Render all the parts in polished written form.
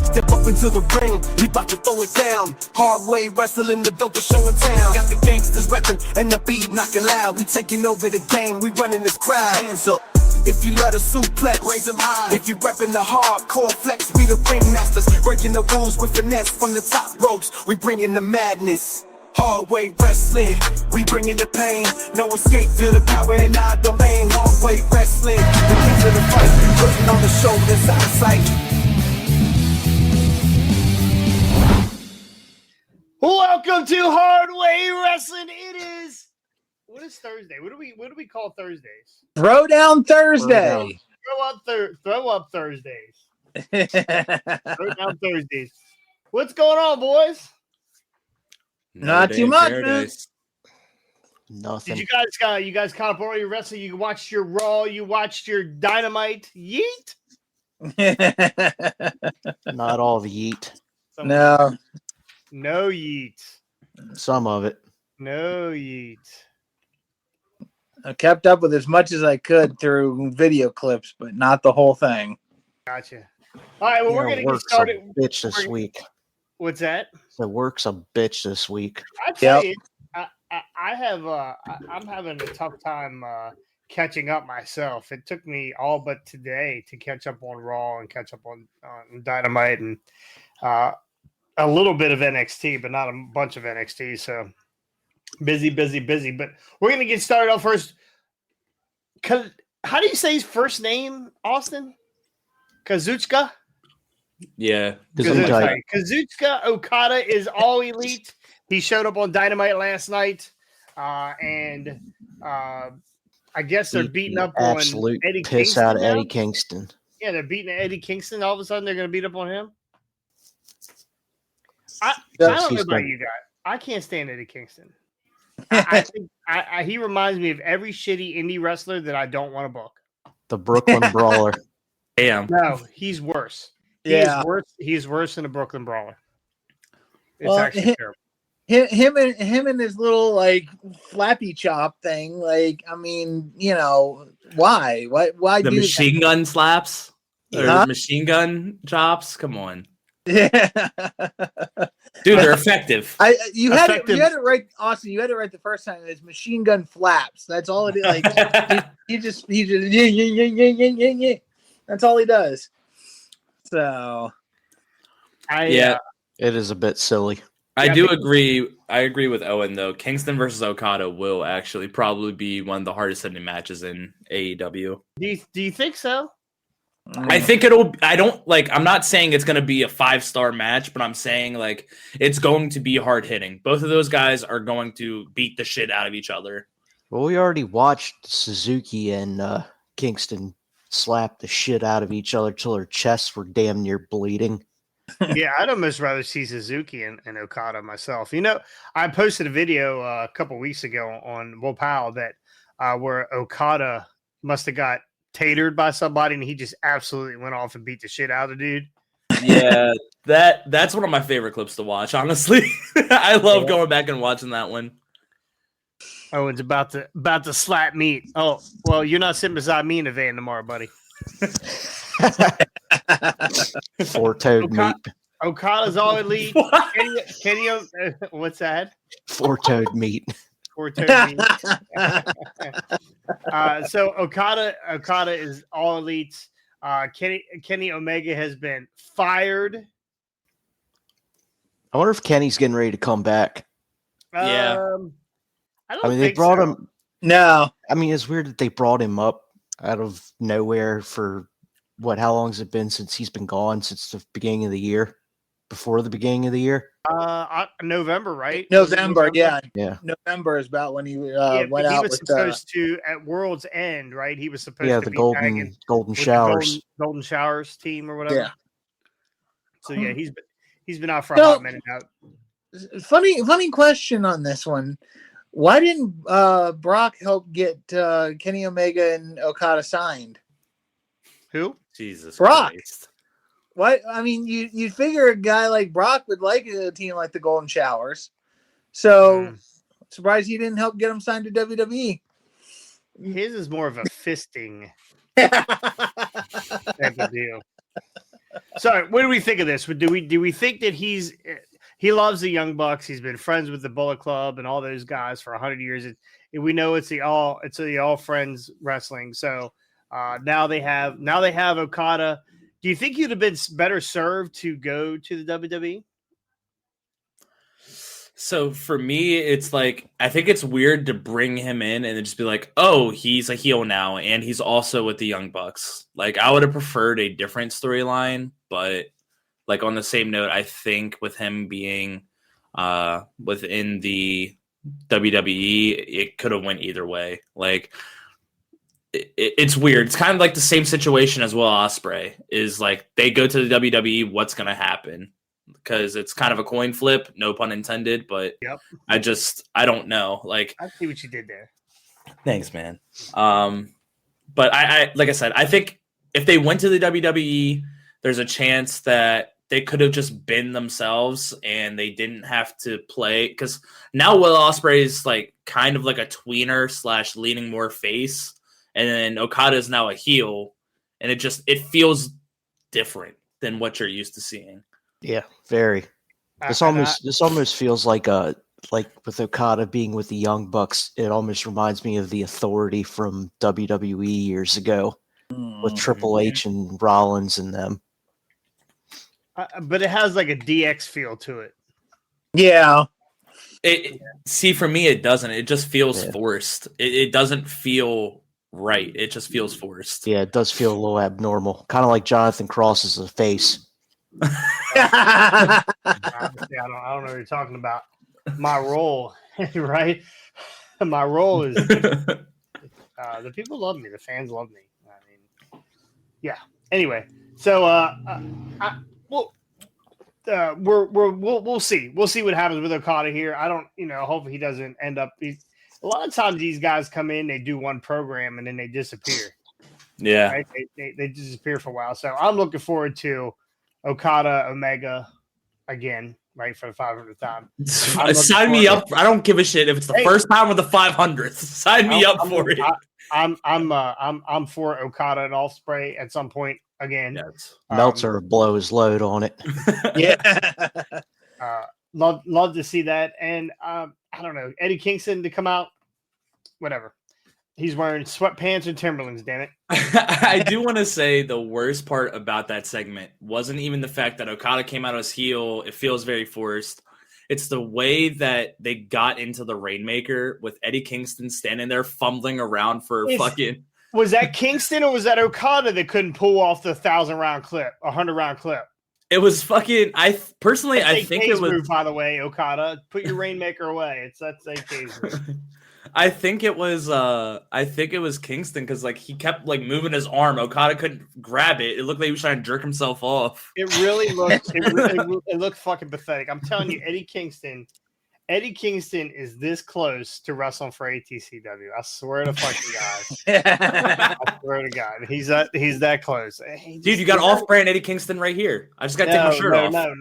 Step up into the ring, we bout to throw it down. Hard way wrestling, the dopest show in town. Got the gangsters reppin' and the beat knocking loud. We taking over the game, we running this crowd. Hands up. If you let a suplex, raise them high. If you reppin' the hardcore flex, we the ring masters. Breaking the rules with finesse from the top ropes. We bringin' the madness. Hard way wrestling, we bringin' the pain. No escape, feel the power in our domain. Hard way wrestling, the kings of the fight. Putting on the show that's out of sight. Welcome to Hard Way Wrestling. It is. What is Thursday? What do we call Thursdays? Throw down Thursday. Throw up Thursdays. Throw down Thursdays. What's going on, boys? Not too much, man. Nothing. Did you guys caught up on all your wrestling? You watched your Raw. You watched your Dynamite. Yeet. Not all the yeet. No. No yeet. Some of it. No yeet. I kept up with as much as I could through video clips, but not the whole thing. Gotcha. All right, well, we're going to get started. Bitch this week. What's that? The work's a bitch this week. I tell you, I'm having a tough time catching up myself. It took me all but today to catch up on Raw and catch up on Dynamite and a little bit of NXT, but not a bunch of NXT. So busy. But we're going to get started off first. How do you say his first name, Austin? Kazuchika? Yeah. Kazuchika Ohkada is all elite. He showed up on Dynamite last night. And I guess they're beating up on Eddie piss Kingston out of now. Eddie Kingston. Yeah, they're beating Eddie Kingston. All of a sudden, they're going to beat up on him. I don't know about you guys. I can't stand Eddie Kingston. I think he reminds me of every shitty indie wrestler that I don't want to book. The Brooklyn Brawler. Damn. No, he's worse. He's worse than a Brooklyn Brawler. It's actually terrible. Him and his little like flappy chop thing. Like, I mean, why? Why the do machine that? Gun slaps or machine gun chops? Come on. Yeah. Dude, they're effective. You had it right, Austin. You had it right the first time. It's machine gun flaps. That's all it is. Like he just yeah. That's all he does. So, it is a bit silly. I agree. I agree with Owen though. Kingston versus Ohkada will actually probably be one of the hardest hitting matches in AEW. Do you think so? I think I'm not saying it's going to be a 5-star match, but I'm saying like it's going to be hard hitting. Both of those guys are going to beat the shit out of each other. Well, we already watched Suzuki and Kingston slap the shit out of each other till their chests were damn near bleeding. Yeah, I'd almost rather see Suzuki and Ohkada myself. I posted a video a couple weeks ago on Will Powell that where Ohkada must have got tatered by somebody and he just absolutely went off and beat the shit out of the dude. Yeah, that's one of my favorite clips to watch, honestly. I love going back and watching that one. Oh, it's about to slap meat. Oh, well, you're not sitting beside me in the van tomorrow, buddy. Four-toed meat. Okada's all elite. Kenny, what's that? Four-toed meat. Four-toed meat. So Ohkada is all elite. Kenny Omega has been fired. I wonder if Kenny's getting ready to come back. Yeah. I don't think they brought so. him. No. I mean, it's weird that they brought him up out of nowhere for how long has it been since he's been gone? Since the beginning of the year? Before the beginning of the year? November, right? November, yeah. November is about when he went out. He was supposed to at World's End, right? He was supposed to the be golden showers, golden showers team or whatever. Yeah. So yeah, he's been out for a hot minute now. Funny question on this one. Why didn't Brock help get Kenny Omega and Okada signed? Who? Jesus Brock. Christ. What? I mean, you figure a guy like Brock would like a team like the Golden Showers. So surprised he didn't help get him signed to WWE. His is more of a fisting type of deal. So, what do we think of this? Do we think that he loves the Young Bucks? He's been friends with the Bullet Club and all those guys for 100 years. We know it's the all friends wrestling. So now they have Okada. Do you think you'd have been better served to go to the WWE? So for me, it's like, I think it's weird to bring him in and then just be like, oh, he's a heel now, and he's also with the Young Bucks. Like, I would have preferred a different storyline, but like on the same note, I think with him being within the WWE, it could have went either way. Like, it's weird. It's kind of like the same situation as Will Ospreay. Is like, they go to the WWE, what's going to happen? Because it's kind of a coin flip, no pun intended, but yep. I don't know. Like, I see what you did there. Thanks, man. But I like I said, I think if they went to the WWE, there's a chance that they could have just been themselves and they didn't have to play. Because now Will Ospreay is like kind of like a tweener / leaning more face, and then Okada is now a heel, and it feels different than what you're used to seeing. Yeah, very. This almost feels like with Okada being with the Young Bucks, it almost reminds me of the Authority from WWE years ago with Triple H and Rollins and them. But it has like a DX feel to it. Yeah. See, for me, it doesn't. It just feels forced. It doesn't feel right. It just feels forced. Yeah, it does feel a little abnormal. Kind of like Jonathan Cross as a face. I don't know what you're talking about. My role, right? My role is the people love me. The fans love me. I mean, yeah. Anyway, so we'll see. We'll see what happens with Okada here. I don't, hopefully he doesn't end up. A lot of times these guys come in, they do one program, and then they disappear. Yeah, right? They disappear for a while. So I'm looking forward to Okada Omega again, right, for the 500th time. Sign me up. I don't give a shit if it's the first time or the 500th. Sign me up for it. I'm for Okada and Ospreay at some point again. Yes. Meltzer blow his load on it. Yeah. Love to see that. And I don't know, Eddie Kingston to come out, whatever. He's wearing sweatpants and Timberlands, damn it. I do want to say the worst part about that segment wasn't even the fact that Okada came out as heel. It feels very forced. It's the way that they got into the Rainmaker with Eddie Kingston standing there fumbling around for fucking. Was that Kingston or was that Okada that couldn't pull off the 1,000-round clip, 100-round clip? It was fucking. I think it was. Move, by the way, Okada, put your Rainmaker away. That's AK's move. I think it was Kingston because like he kept like moving his arm. Okada couldn't grab it. It looked like he was trying to jerk himself off. It really looked. It looked fucking pathetic. I'm telling you, Eddie Kingston is this close to wrestling for ATCW. I swear to fucking God. I swear to God, he's that close. Dude, you got off-brand Eddie Kingston right here. I just got to take my shirt off. No.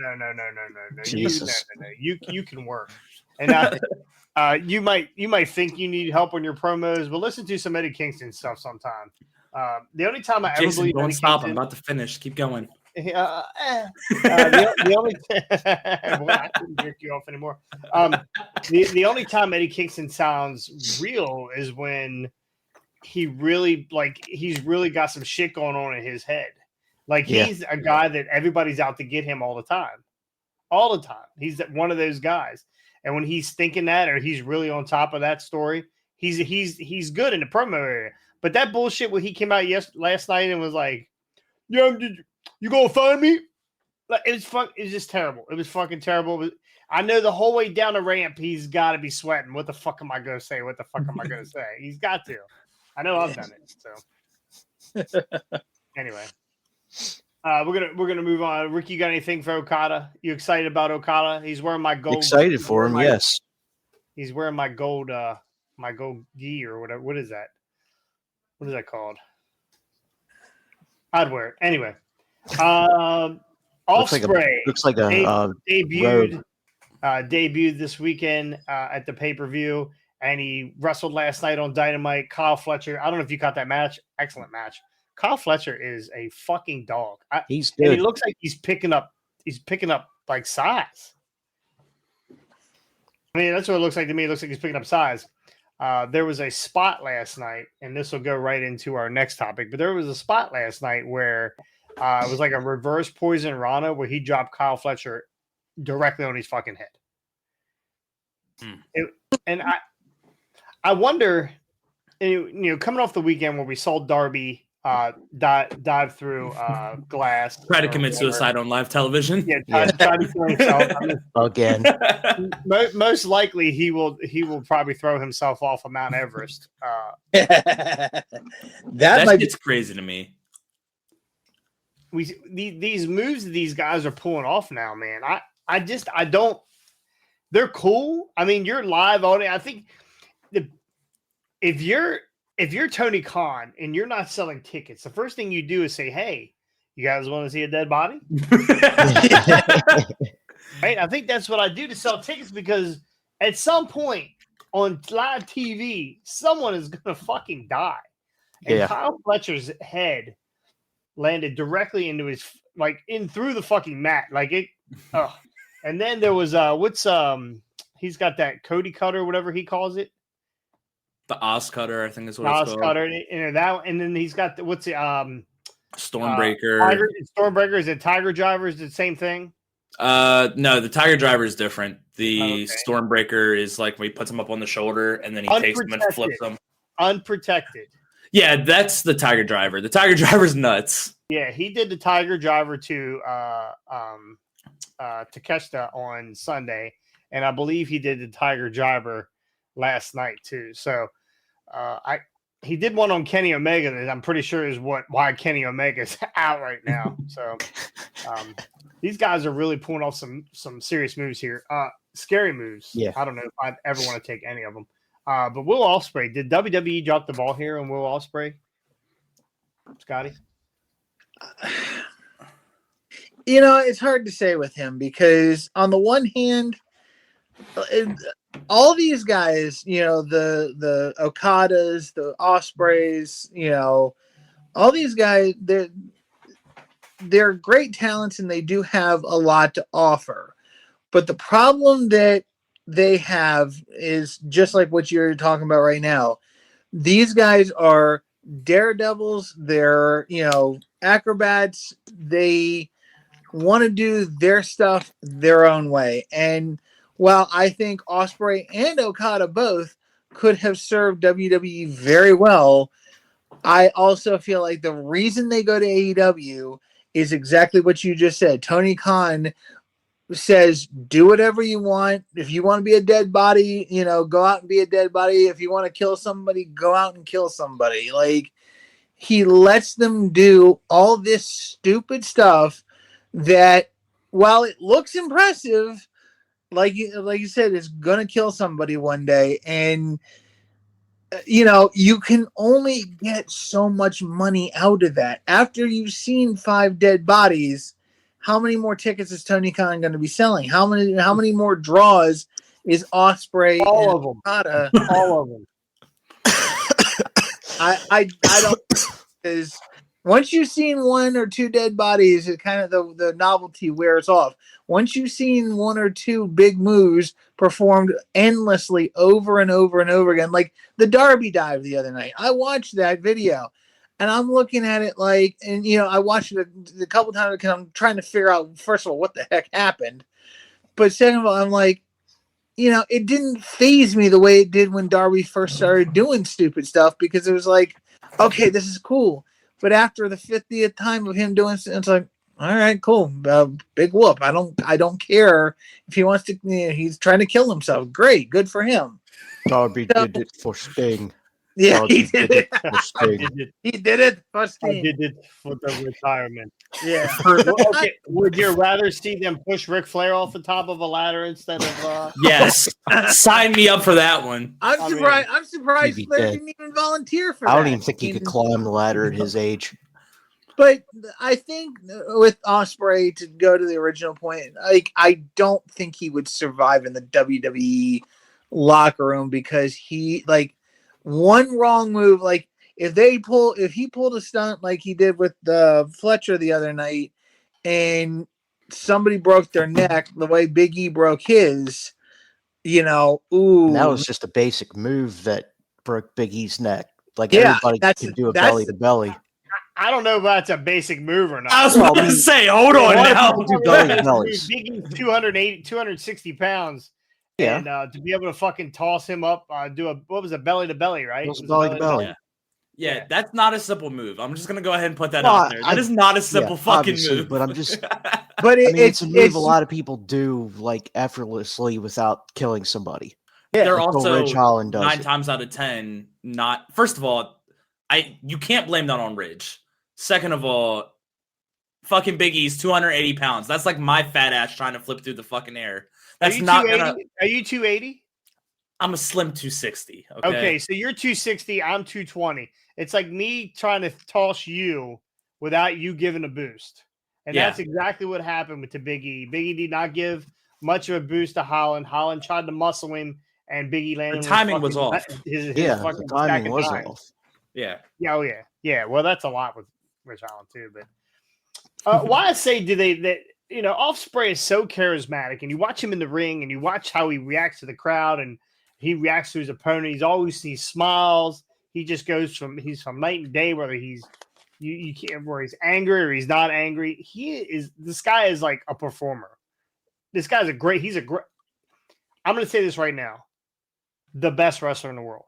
Jesus. You can work. And you might think you need help on your promos, but listen to some Eddie Kingston stuff sometime. The only time I ever believe don't stop. I'm about to finish. Keep going. The only well, I couldn't jerk you off anymore. The only time Eddie Kingston sounds real is when he's really got some shit going on in his head. Like he's a guy that everybody's out to get him all the time. He's one of those guys. And when he's thinking that, or he's really on top of that story, he's good in the promo area. But that bullshit when he came out last night and was like, "Yeah, you gonna find me?" Like, it was just terrible. It was fucking terrible. I know the whole way down the ramp, he's got to be sweating. What the fuck am I gonna say? What the fuck am I gonna say? He's got to. I know I've done it. So anyway. We're gonna move on. Ricky, you got anything for Okada? You excited about Okada? He's wearing my gold. Excited for him, yes. He's wearing my gold gi or whatever. What is that? What is that called? I'd wear it anyway. Ospreay looks like a debuted this weekend at the pay-per-view, and he wrestled last night on Dynamite. Kyle Fletcher. I don't know if you caught that match. Excellent match. Kyle Fletcher is a fucking dog. He's and he good. looks like he's picking up like size. I mean, that's what it looks like to me. It looks like he's picking up size. There was a spot last night, and this will go right into our next topic, but there was a spot last night where it was like a reverse poison Rana where he dropped Kyle Fletcher directly on his fucking head. And I wonder, coming off the weekend where we saw Darby dive through glass. Try to commit suicide on live television. Yeah, try to kill himself. Again. Most likely he will probably throw himself off of Mount Everest. that That shit's crazy to me. These moves that these guys are pulling off now, man. I don't. They're cool. I mean, you're live audience. I think if you're Tony Khan and you're not selling tickets, the first thing you do is say, "Hey, you guys want to see a dead body?" Right? I think that's what I do to sell tickets, because at some point on live TV, someone is gonna fucking die. And Kyle Fletcher's head landed directly into his in through the fucking mat, like it. And then there was he's got that Cody cutter, whatever he calls it. The Oscutter, I think is what it's called. Oscutter, and then he's got Stormbreaker. Stormbreaker, is it Tiger Driver? Is it the same thing? No, the Tiger Driver is different. The Stormbreaker is like when he puts him up on the shoulder and then he takes him and flips him. Unprotected. Yeah, that's the Tiger Driver. The Tiger Driver's nuts. Yeah, he did the Tiger Driver to Takeshita on Sunday, and I believe he did the Tiger Driver last night too. So he did one on Kenny Omega that I'm pretty sure is why Kenny Omega is out right now. So these guys are really pulling off some serious moves here. Scary moves. Yeah. I don't know if I'd ever want to take any of them. But Will Ospreay, did WWE drop the ball here on Will Ospreay? Scotty? It's hard to say with him, because on the one hand, all these guys, the Ohkadas, the Ospreays, all these guys, they're great talents and they do have a lot to offer. But the problem that they have is just like what you're talking about right now. These guys are daredevils. They're, acrobats. They want to do their stuff their own way. And while I think Ospreay and Ohkada both could have served WWE very well, I also feel like the reason they go to AEW is exactly what you just said. Tony Khan says, do whatever you want. If you want to be a dead body, go out and be a dead body. If you want to kill somebody, go out and kill somebody. Like, he lets them do all this stupid stuff that, while it looks impressive, like you said, it's gonna kill somebody one day. And you can only get so much money out of that. After you've seen 5 dead bodies, how many more tickets is Tony Khan going to be selling? How many more draws is Ospreay? All of them. Okada? All of them. I don't, because once you've seen 1 or 2 dead bodies, it kind of the novelty wears off. Once you've seen 1 or 2 big moves performed endlessly over and over and over again, like the Darby dive the other night, I watched that video and I'm looking at it I watched it a couple times because I'm trying to figure out, first of all, what the heck happened. But second of all, I'm like, it didn't faze me the way it did when Darby first started doing stupid stuff, because it was like, okay, this is cool. But after the 50th time of him doing it, it's like, all right, cool. Big whoop. I don't care if he wants to, he's trying to kill himself. Great. Good for him. Darby did it for Sting. Yeah, Darby he did it. for Sting. He did it for I Sting. did it for the retirement. Yeah. Okay, would you rather see them push Ric Flair off the top of a ladder instead of? Yes, sign me up for that one. I'm surprised he'd be Flair dead. didn't even volunteer for I that. don't even think he could climb the ladder at his age. But I think with Ospreay, to go to the original point, I don't think he would survive in the WWE locker room, because he, one wrong move, if he pulled a stunt like he did with Fletcher the other night, and somebody broke their neck the way Big E broke his, ooh, And that was just a basic move that broke Big E's neck. Like Yeah, everybody can do a belly to belly. I don't know if that's a basic move or not. I was about to say, hold on now. Do belly to bellies. Big E's 260 pounds. Yeah. And to be able to fucking toss him up, what was a belly to belly, right? It was belly to belly. Yeah, that's not a simple move. I'm just gonna go ahead and put that Well, out there. That is not a simple fucking obviously, move. but I'm just. But it's a move a lot of people do like effortlessly without killing somebody. They're Like also Ridge Holland does 9 it. times out of 10 not. First of all, you can't blame that on Ridge. Second of all, fucking Big E's 280 pounds. That's like my fat ass trying to flip through the fucking air. That's not gonna. Are you 280? I'm a slim 260. Okay, so you're 260. I'm 220. It's like me trying to toss you without you giving a boost, and that's exactly what happened to Big E. Big E did not give much of a boost to Holland. Holland tried to muscle him, and Big E landed. The timing was off. The timing was off. Yeah. Yeah. Oh yeah. Yeah. Well, that's a lot with Rich Holland too. But why I say Ospreay is so charismatic, and you watch him in the ring, and you watch how he reacts to the crowd, and he reacts to his opponent. He smiles. He just goes from night and day, whether he's where he's angry or he's not angry. This guy is like a performer. This guy's I'm going to say this right now. The best wrestler in the world.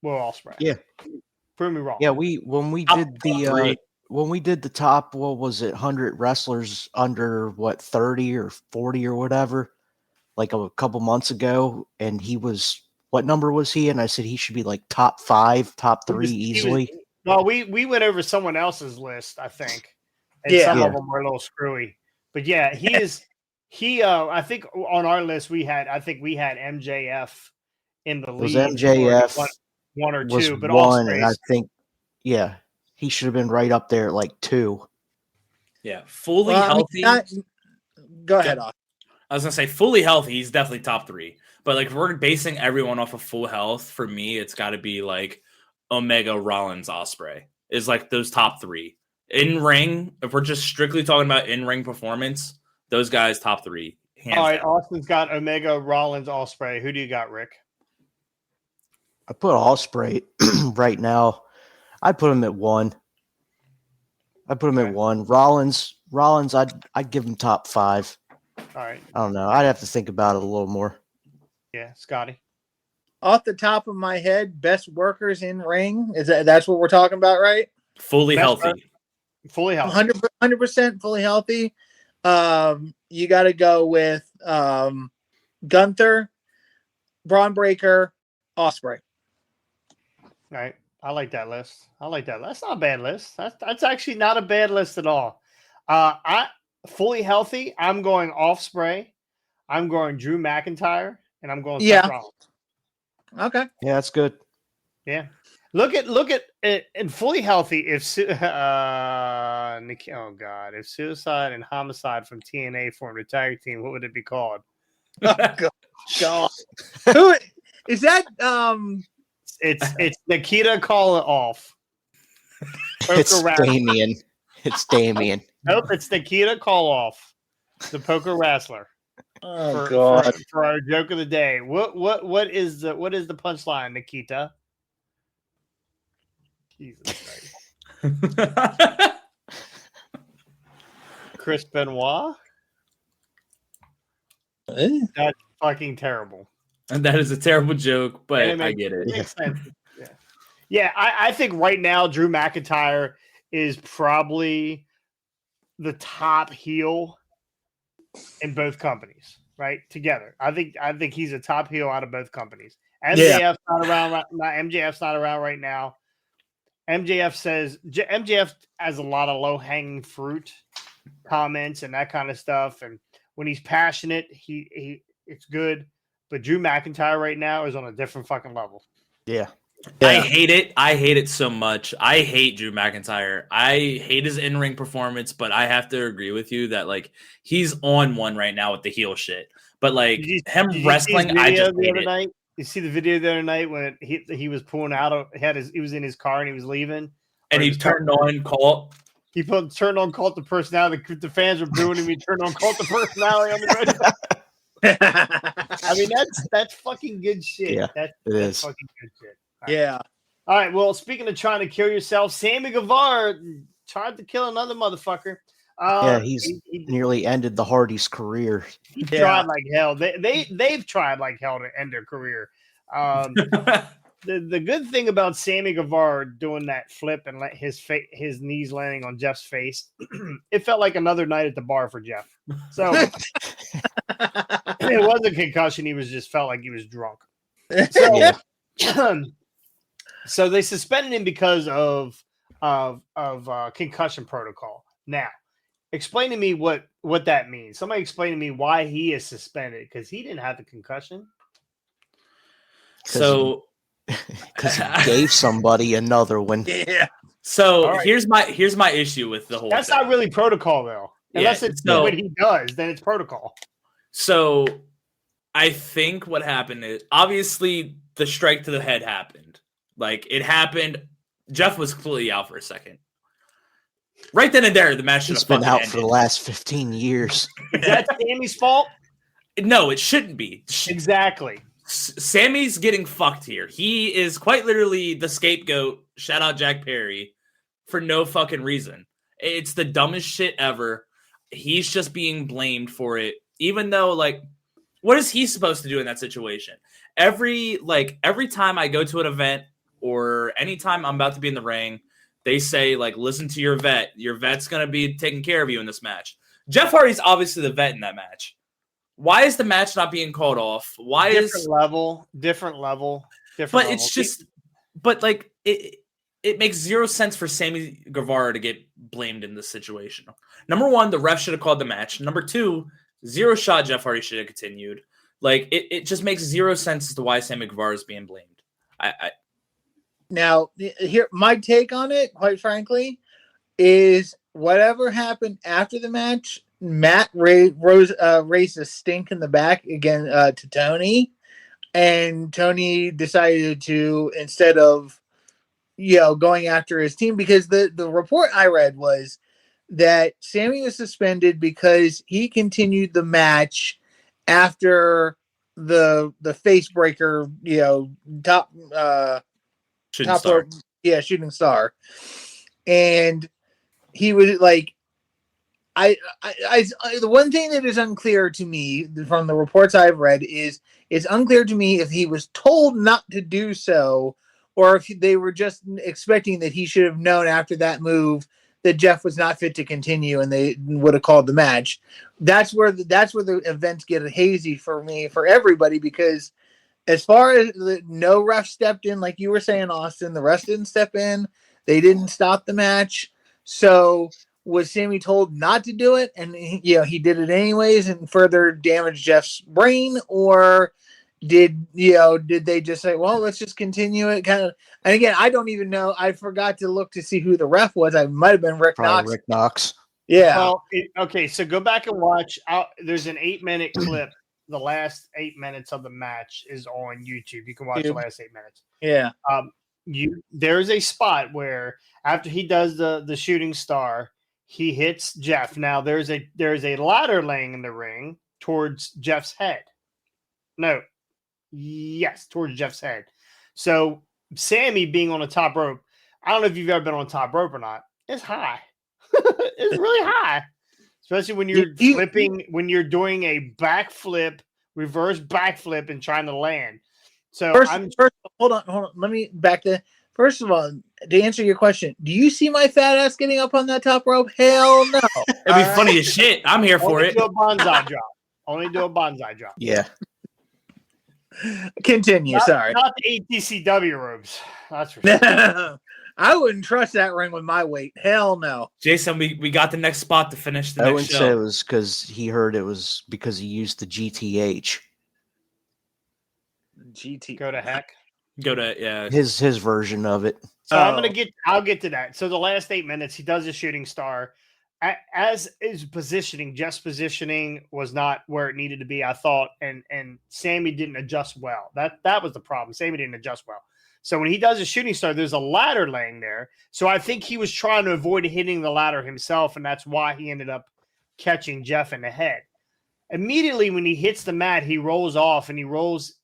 Will Ospreay. Yeah. Prove me wrong. Yeah, when we did the top, what was it, 100 wrestlers under 30 or 40 or whatever, like a couple months ago, and he was, what number was he? And I said he should be like top 5, top 3 easily. Well, we went over someone else's list, I think, and some of them were a little screwy. But yeah, he is. I think on our list we had MJF in the lead. Was MJF one or was two, but one, Ospreay's, and I think he should have been right up there at like 2. Yeah, fully healthy. Go ahead, Austin. I was gonna say fully healthy. He's definitely top 3. But like, if we're basing everyone off of full health, for me, it's got to be like Omega, Rollins, Ospreay is like those top 3 in ring. If we're just strictly talking about in ring performance, those guys top 3. All right, down. Austin's got Omega, Rollins, Ospreay. Who do you got, Rick? I put Ospreay right now. I'd put him at 1. I'd put him at 1. Rollins, I'd give him top 5. All right. I don't know. I'd have to think about it a little more. Yeah, Scotty. Off the top of my head, best workers in ring. That's what we're talking about, right? Fully healthy. Fully healthy. 100% fully healthy. You got to go with Gunther, Braun Breaker, Ospreay. All right. I like that list. That's not a bad list. That's actually not a bad list at all. I fully healthy. I'm going Ospreay. I'm going Drew McIntyre, and I'm going Seth Rollins. Okay. Yeah, that's good. Yeah. Look at it and fully healthy. If Suicide and Homicide from TNA formed a tag team, what would it be called? Oh, God. Who is that? It's Nikita Call It Off. It's Damien. It's Damien. Nope, it's Nikita Call Off, the poker wrestler. Oh God! For our joke of the day, what is the punchline, Nikita? Jesus Christ. Chris Benoit? That's fucking terrible. And that is a terrible joke, but I get it. It makes sense. Yeah, I think right now Drew McIntyre is probably the top heel in both companies, right? Together. I think he's a top heel out of both companies. MJF's not around. MJF's not around right now. MJF has a lot of low-hanging fruit comments and that kind of stuff. And when he's passionate, it's good. But Drew McIntyre right now is on a different fucking level. Yeah. I hate it. I hate it so much. I hate Drew McIntyre. I hate his in-ring performance, but I have to agree with you that like he's on one right now with the heel shit. But like him wrestling, I just hate it. You see the video the other night when he was pulling out. He was in his car and he was leaving, And he turned on Colt. He turned on Cult the Personality. The fans were booing him. He turned on Cult the Personality on the red. I mean, that's fucking good shit. Yeah, that's fucking good shit. Yeah. All right. Well, speaking of trying to kill yourself, Sammy Guevara tried to kill another motherfucker. He nearly ended the Hardy's career. He tried like hell. They've tried like hell to end their career. The good thing about Sammy Guevara doing that flip and let his knees landing on Jeff's face, it felt like another night at the bar for Jeff. So it wasn't a concussion. He just felt like he was drunk. So, so they suspended him because of concussion protocol. Now, explain to me what that means. Somebody explain to me why he is suspended, because he didn't have the concussion. So because he gave somebody another one. Yeah. So here's my issue with the whole That's thing. not really protocol though. Unless it's what he does, then it's protocol. So I think what happened is obviously the strike to the head happened. Like it happened. Jeff was completely out for a second. Right then and there, the match should have been out ended. for the last 15 years. Is that Sammy's fault? No, it shouldn't be. Exactly. Sammy's getting fucked here. He is quite literally the scapegoat. Shout out Jack Perry for no fucking reason. It's the dumbest shit ever. He's just being blamed for it, even though, like, what is he supposed to do in that situation? Every time I go to an event or anytime I'm about to be in the ring, they say, like, listen to your vet. Your vet's going to be taking care of you in this match. Jeff Hardy's obviously the vet in that match. Why is the match not being called off? Different level. But it's just, but like it makes zero sense for Sammy Guevara to get blamed in this situation. Number one, the ref should have called the match. Number two, zero shot Jeff Hardy should have continued. Like it just makes zero sense as to why Sammy Guevara is being blamed. Now, here my take on it, quite frankly, is whatever happened after the match. Matt raised a stink in the back again to Tony, and Tony decided to, instead of going after his team, because the report I read was that Sammy was suspended because he continued the match after the face breaker, shooting star, and he was like. The one thing that is unclear to me from the reports I've read is it's unclear to me if he was told not to do so, or if they were just expecting that he should have known after that move that Jeff was not fit to continue and they would have called the match. That's where the events get hazy for me, for everybody, because as far as no ref stepped in, like you were saying, Austin, the ref didn't step in. They didn't stop the match. So was Sammy told not to do it, and he did it anyways and further damaged Jeff's brain, or did they just say, well, let's just continue it, kind of? And again, I don't even know. I forgot to look to see who the ref was. I might have been Rick Knox. Rick Knox. Yeah. Well, okay. So go back and watch. There's an 8-minute clip. The last 8 minutes of the match is on YouTube. You can watch the last 8 minutes. Yeah. There's a spot where after he does the shooting star, he hits Jeff. Now there's a ladder laying in the ring towards Jeff's head. Towards Jeff's head. So Sammy being on the top rope, I don't know if you've ever been on top rope or not. It's high. It's really high, especially when you're flipping, when you're doing a backflip, reverse backflip, and trying to land. So first, hold on. Let me back to. First of all, to answer your question, do you see my fat ass getting up on that top rope? Hell no. It'd be funny as shit. I'm here for it. Do a bonsai drop. Only do a bonsai drop. Yeah. Continue. Sorry. Not the ATCW ropes. That's for sure. I wouldn't trust that ring with my weight. Hell no. Jason, we got the next spot to finish the I next wouldn't show. say it was because he heard it was because he used the GTH. Go to heck. His version of it. So I'll get to that. So the last 8 minutes, he does a shooting star. as his positioning, Jeff's positioning was not where it needed to be, I thought, and Sammy didn't adjust well. That was the problem. Sammy didn't adjust well. So when he does a shooting star, there's a ladder laying there. So I think he was trying to avoid hitting the ladder himself, and that's why he ended up catching Jeff in the head. Immediately when he hits the mat, he rolls off, and he rolls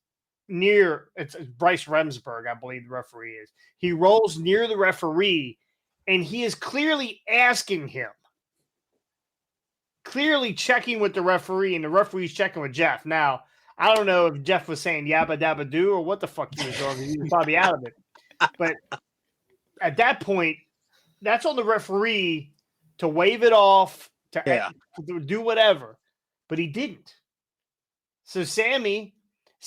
near, it's Bryce Remsburg, I believe the referee is. He rolls near the referee, and he is clearly asking him, clearly checking with the referee, and the referee's checking with Jeff. Now, I don't know if Jeff was saying yabba dabba do or what the fuck he was doing. He was probably out of it. But at that point, that's on the referee to wave it off, to do whatever. But he didn't. So Sammy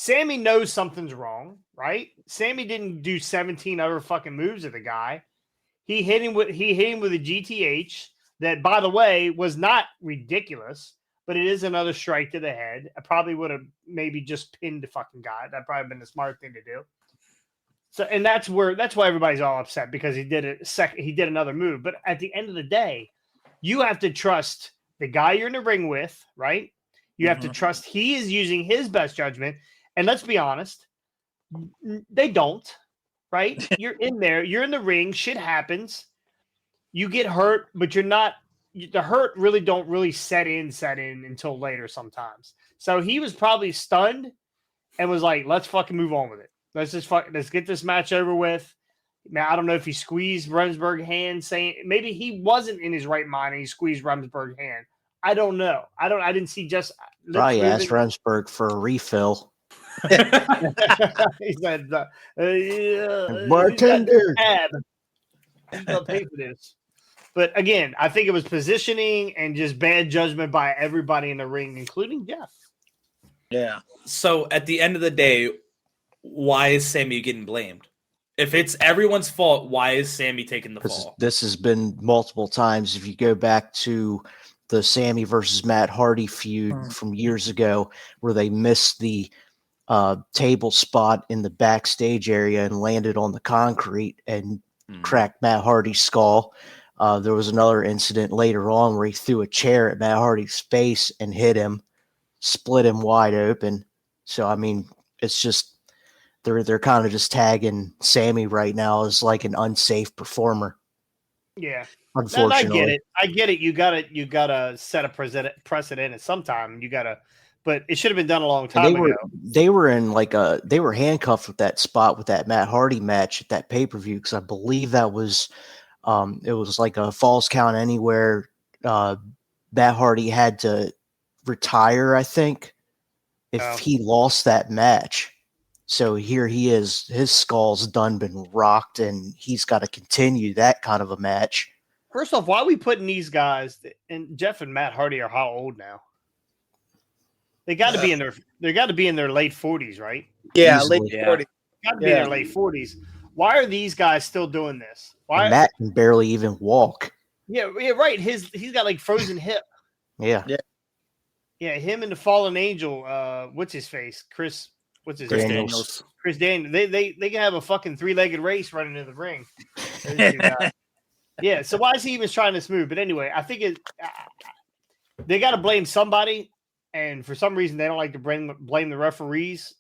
knows something's wrong, right? Sammy didn't do 17 other fucking moves at the guy. He hit him with a GTH that, by the way, was not ridiculous, but it is another strike to the head. I probably would have maybe just pinned the fucking guy. That'd probably been the smart thing to do. So, and that's why everybody's all upset, because he did another move. But at the end of the day, you have to trust the guy you're in the ring with, right? You have to trust he is using his best judgment. And let's be honest, they don't, right? You're in there, you're in the ring, shit happens. You get hurt, but you're not. The hurt really don't really set in until later sometimes. So he was probably stunned and was like, "Let's fucking move on with it. Let's get this match over with." Now I don't know if he squeezed Remsburg's hand, saying maybe he wasn't in his right mind and he squeezed Remsburg's hand. I don't know. I didn't see just. Probably asked Remsburg for a refill. He said, "Bartender, he's gonna pay for this." But again, I think it was positioning and just bad judgment by everybody in the ring, including Jeff. Yeah. So at the end of the day, why is Sammy getting blamed? If it's everyone's fault, why is Sammy taking the fall? This has been multiple times. If you go back to the Sammy versus Matt Hardy feud from years ago, where they missed the table spot in the backstage area and landed on the concrete and cracked Matt Hardy's skull. There was another incident later on where he threw a chair at Matt Hardy's face and hit him, split him wide open. So, I mean, it's just they're kind of just tagging Sammy right now as like an unsafe performer. Yeah, unfortunately, and I get it. You gotta set a precedent at some time. But it should have been done a long time ago. They were handcuffed with that spot with that Matt Hardy match at that pay-per-view, because I believe that was. It was like a Falls Count Anywhere. Matt Hardy had to retire, I think, if he lost that match. So here he is. His skull's been rocked, and he's got to continue that kind of a match. First off, why are we putting these guys? And Jeff and Matt Hardy are how old now? They got to be in their. They got to be in their late 40s, right? Yeah, Easily. late 40s. Got to be in their late 40s. Why are these guys still doing this? Why? And Matt can barely even walk. Yeah, right. He's got like frozen hip. Yeah. Him and the Fallen Angel. What's his face? Chris Daniels. Chris Daniels. They can have a fucking 3-legged race running into the ring. Yeah. So why is he even trying this move? But anyway, I think they got to blame somebody, and for some reason they don't like to blame the referees.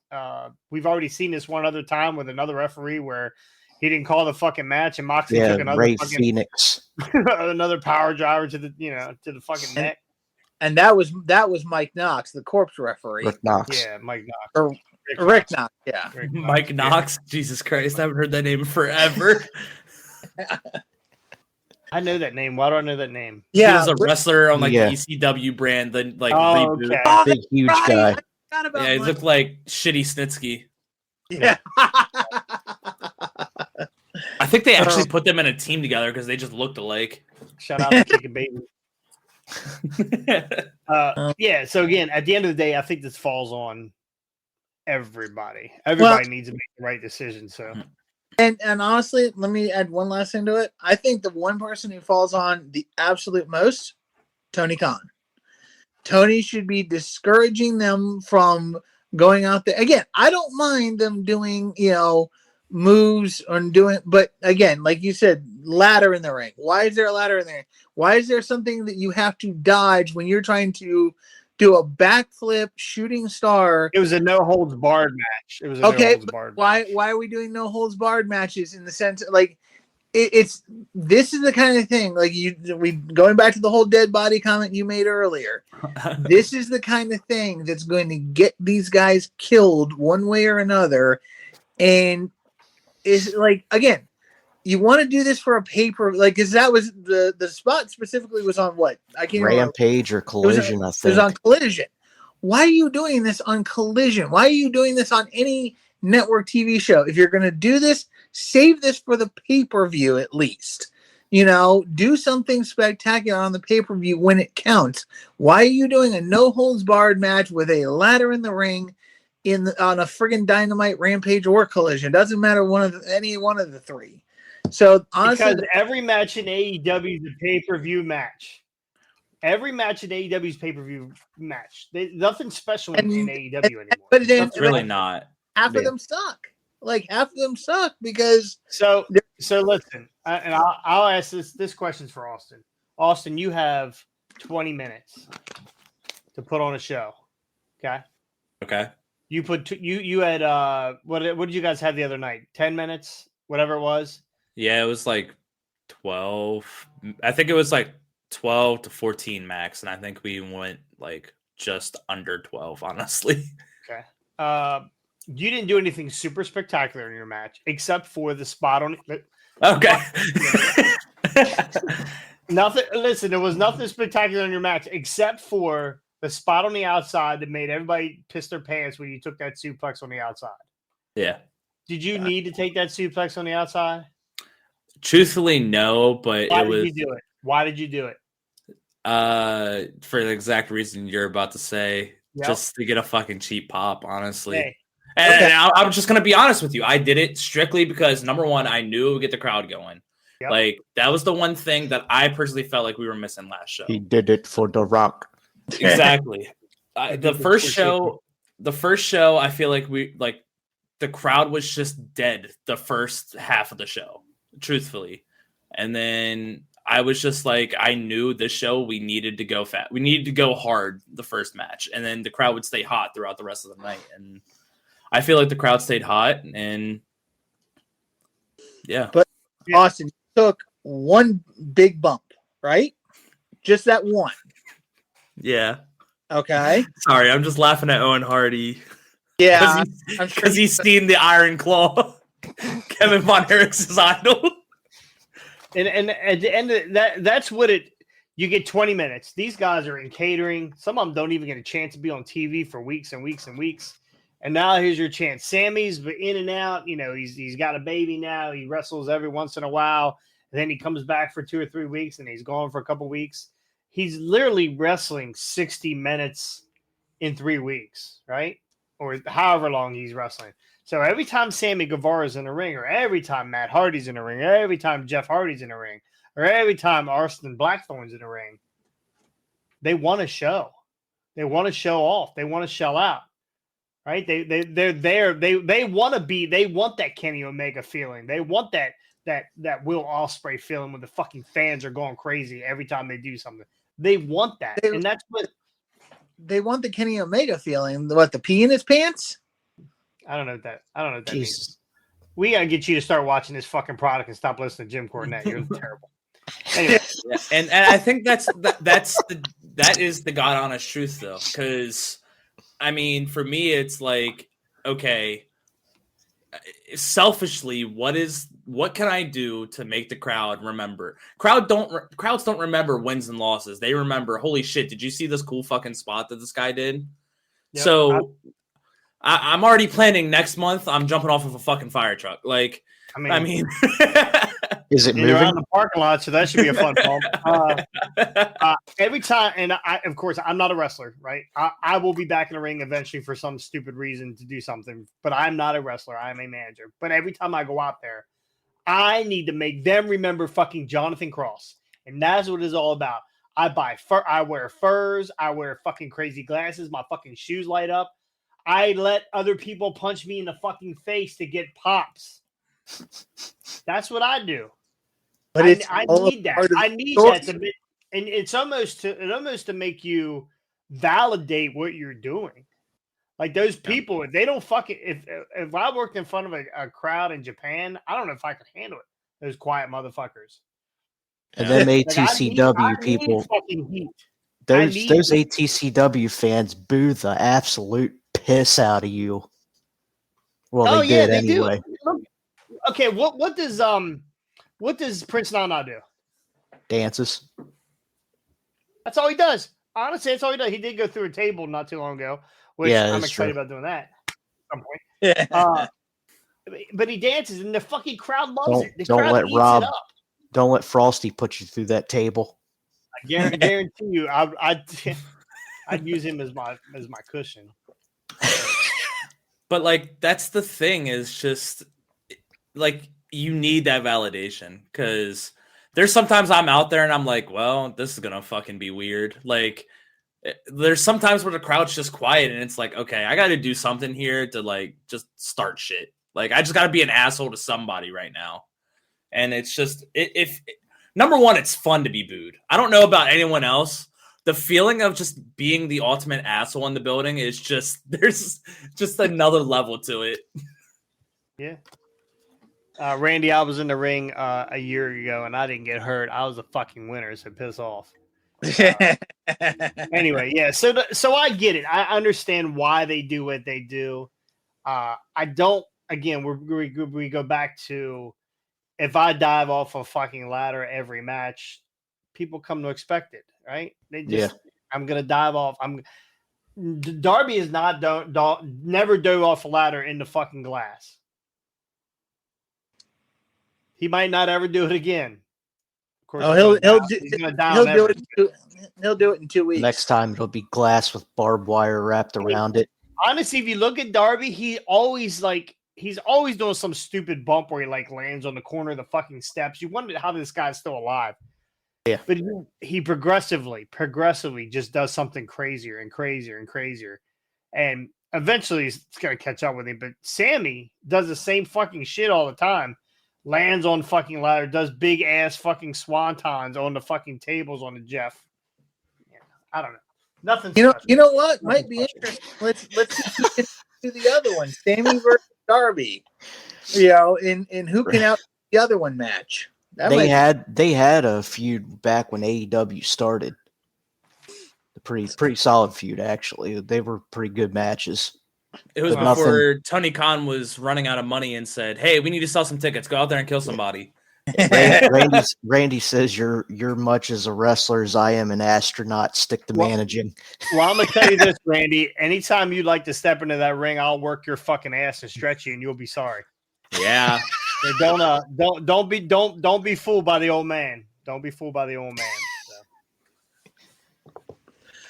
We've already seen this one other time with another referee where he didn't call the fucking match, and Moxley took another Ray Phoenix, another power driver to the fucking neck. And that was Mike Knox, the corpse referee. Rick Knox. Yeah, Mike Knox. Or Rick Knox. Yeah. Rick Knox. Mike Knox. Jesus Christ, I haven't heard that name forever. I know that name. Why do I know that name? Yeah. He was a wrestler on the ECW brand. Then reboot. Okay. Big, huge guy. Yeah, he looked like shitty Snitsky. Yeah. I think they actually put them in a team together because they just looked alike. Shout out to Chicken Baby. So again, at the end of the day, I think this falls on everybody. Everybody needs to make the right decision. So, and honestly, let me add one last thing to it. I think the one person who falls on the absolute most, Tony Khan. Tony should be discouraging them from going out there. Again, I don't mind them doing, moves or doing, but again, like you said, ladder in the ring? Why is there a ladder in there? Why is there something that you have to dodge when you're trying to do a backflip shooting star? It was a no holds barred match. It was a Okay, no holds barred. why match. are we doing no holds barred matches in the sense like it's this is the kind of thing like we going back to the whole dead body comment you made earlier. This is the kind of thing that's going to get these guys killed one way or another, and is like again. You want to do this for a paper, like, because that was the spot specifically was on what? I can't remember. Rampage or Collision, I It think. was on Collision. Why are you doing this on Collision? Why are you doing this on any network TV show? If you're going to do this, save this for the pay-per-view at least. You know, do something spectacular on the pay-per-view when it counts. Why are you doing a no-holds-barred match with a ladder in the ring on a friggin' Dynamite, Rampage, or Collision? Doesn't matter any one of the three. So honestly, because every match in AEW is a pay-per-view match. Every match in AEW is pay-per-view match. Nothing special in AEW anymore. But then, It's really not. Half of them suck. Like half of them suck because. So listen, and I'll ask this question's for Austin. Austin, you have 20 minutes to put on a show. Okay. Okay. You put you had what did you guys have the other night? 10 minutes, whatever it was. Yeah, it was like 12. I think it was like 12 to 14 max, and I think we went like just under 12, honestly. Okay. You didn't do anything super spectacular in your match, except for the spot on. Okay. Nothing. Listen, there was nothing spectacular in your match except for the spot on the outside that made everybody piss their pants when you took that suplex on the outside. Yeah. Did you need to take that suplex on the outside? Truthfully, no, but Why it was. Did you do it? Why did you do it? For the exact reason you're about to say, just to get a fucking cheap pop, honestly. Hey. And I'm just gonna be honest with you. I did it strictly because number one, I knew it would get the crowd going. Yep. Like that was the one thing that I personally felt like we were missing last show. He did it for The Rock. Exactly. The first show, I feel like the crowd was just dead the first half of the show, truthfully. And then I was just like, I knew this show we needed to go fat. We needed to go hard the first match, and then the crowd would stay hot throughout the rest of the night. And I feel like the crowd stayed hot, and yeah. But Austin, you took one big bump, right? Just that one. Yeah. Okay. Sorry, I'm just laughing at Owen Hardy. Yeah, because he's seen the Iron Claw, Kevin Von Erich's idol. And at the end of that's what it. You get 20 minutes. These guys are in catering. Some of them don't even get a chance to be on TV for weeks and weeks and weeks. And now here's your chance. Sammy's in and out. You know, he's got a baby now. He wrestles every once in a while. And then he comes back for 2 or 3 weeks, and he's gone for a couple weeks. He's literally wrestling 60 minutes in 3 weeks, right? Or however long he's wrestling. So every time Sammy Guevara's in the ring, or every time Matt Hardy's in the ring, or every time Jeff Hardy's in the ring, or every time Austin Blackthorn's in the ring, they want to show. They want to show off. They want to shell out. Right? They're there. They want to be. They want that Kenny Omega feeling. They want that Will Ospreay feeling when the fucking fans are going crazy every time they do something. They want that, and that's what they want. The Kenny Omega feeling. What, the pee in his pants? I don't know what that means. We gotta get you to start watching this fucking product and stop listening to Jim Cornette. You're terrible. Anyway, and I think that is the God honest truth though, because. I mean, for me, it's like, okay, selfishly, what can I do to make the crowd remember? Crowds don't remember wins and losses. They remember, holy shit, did you see this cool fucking spot that this guy did? Yep. So I'm already planning next month. I'm jumping off of a fucking fire truck. Like, I mean is it moving? You're out in the parking lot, so that should be a fun bump. Every time, and of course, I'm not a wrestler, right? I will be back in the ring eventually for some stupid reason to do something, but I'm not a wrestler. I'm a manager. But every time I go out there, I need to make them remember fucking Jonathan Cross, and that's what it's all about. I wear furs. I wear fucking crazy glasses. My fucking shoes light up. I let other people punch me in the fucking face to get pops. That's what I do. but it's I all need that. part of the I need story. that and it's almost to make you validate what you're doing. Like those people, if they don't if I worked in front of a crowd in Japan, I don't know if I could handle it. Those quiet motherfuckers. And them Like, ATCW I need people, fucking heat. those need- ATCW fans boo the absolute piss out of you. Well, Oh they yeah, did they anyway. do. Look, okay, what does Prince Nana do? Dances. That's all he does. Honestly, that's all he does. He did go through a table not too long ago, which Yeah, I'm that's excited true. about doing that at some point. Yeah. But he dances, and the fucking crowd loves it. The Don't crowd let eats Rob- it up. Don't let Frosty put you through that table. I guarantee you, I'd use him as my cushion. But like that's the thing is just like you need that validation because there's sometimes I'm out there and I'm like, well, this is gonna fucking be weird. Like there's sometimes where the crowd's just quiet and it's like, okay, I got to do something here to like just start shit. Like I just got to be an asshole to somebody right now. And it's just if number one, it's fun to be booed. I don't know about anyone else. The feeling of just being the ultimate asshole in the building is just there's just another level to it. Yeah. Randy, I was in the ring a year ago and I didn't get hurt. I was a fucking winner, so piss off. Anyway, yeah. So I get it. I understand why they do what they do. I don't. Again, we go back to if I dive off a fucking ladder every match, people come to expect it, right? They just, I'm gonna dive off. Darby is not never dove off a ladder in the fucking glass. He might not ever do it again. Of course, he'll do it in 2 weeks. Next time it'll be glass with barbed wire wrapped around it. Honestly, if you look at Darby, he's always doing some stupid bump where he like lands on the corner of the fucking steps. You wonder how this guy's still alive. Yeah. But he progressively just does something crazier and crazier and crazier. And eventually it's going to catch up with him. But Sammy does the same fucking shit all the time. Lands on fucking ladder, does big ass fucking swantons on the fucking tables on the Jeff. Yeah, I don't know. Nothing. You know what? Might be interesting. Let's do the other one. Sammy versus Darby. You know, and who can out the other one match? They had a feud back when AEW started. A pretty solid feud actually. They were pretty good matches. It was before Tony Khan was running out of money and said, "Hey, we need to sell some tickets. Go out there and kill somebody." Randy says you're much as a wrestler as I am an astronaut. Stick to managing. Well, I'm gonna tell you this, Randy. Anytime you'd like to step into that ring, I'll work your fucking ass and stretch you, and you'll be sorry. Yeah. Don't be fooled by the old man. Don't be fooled by the old man. So.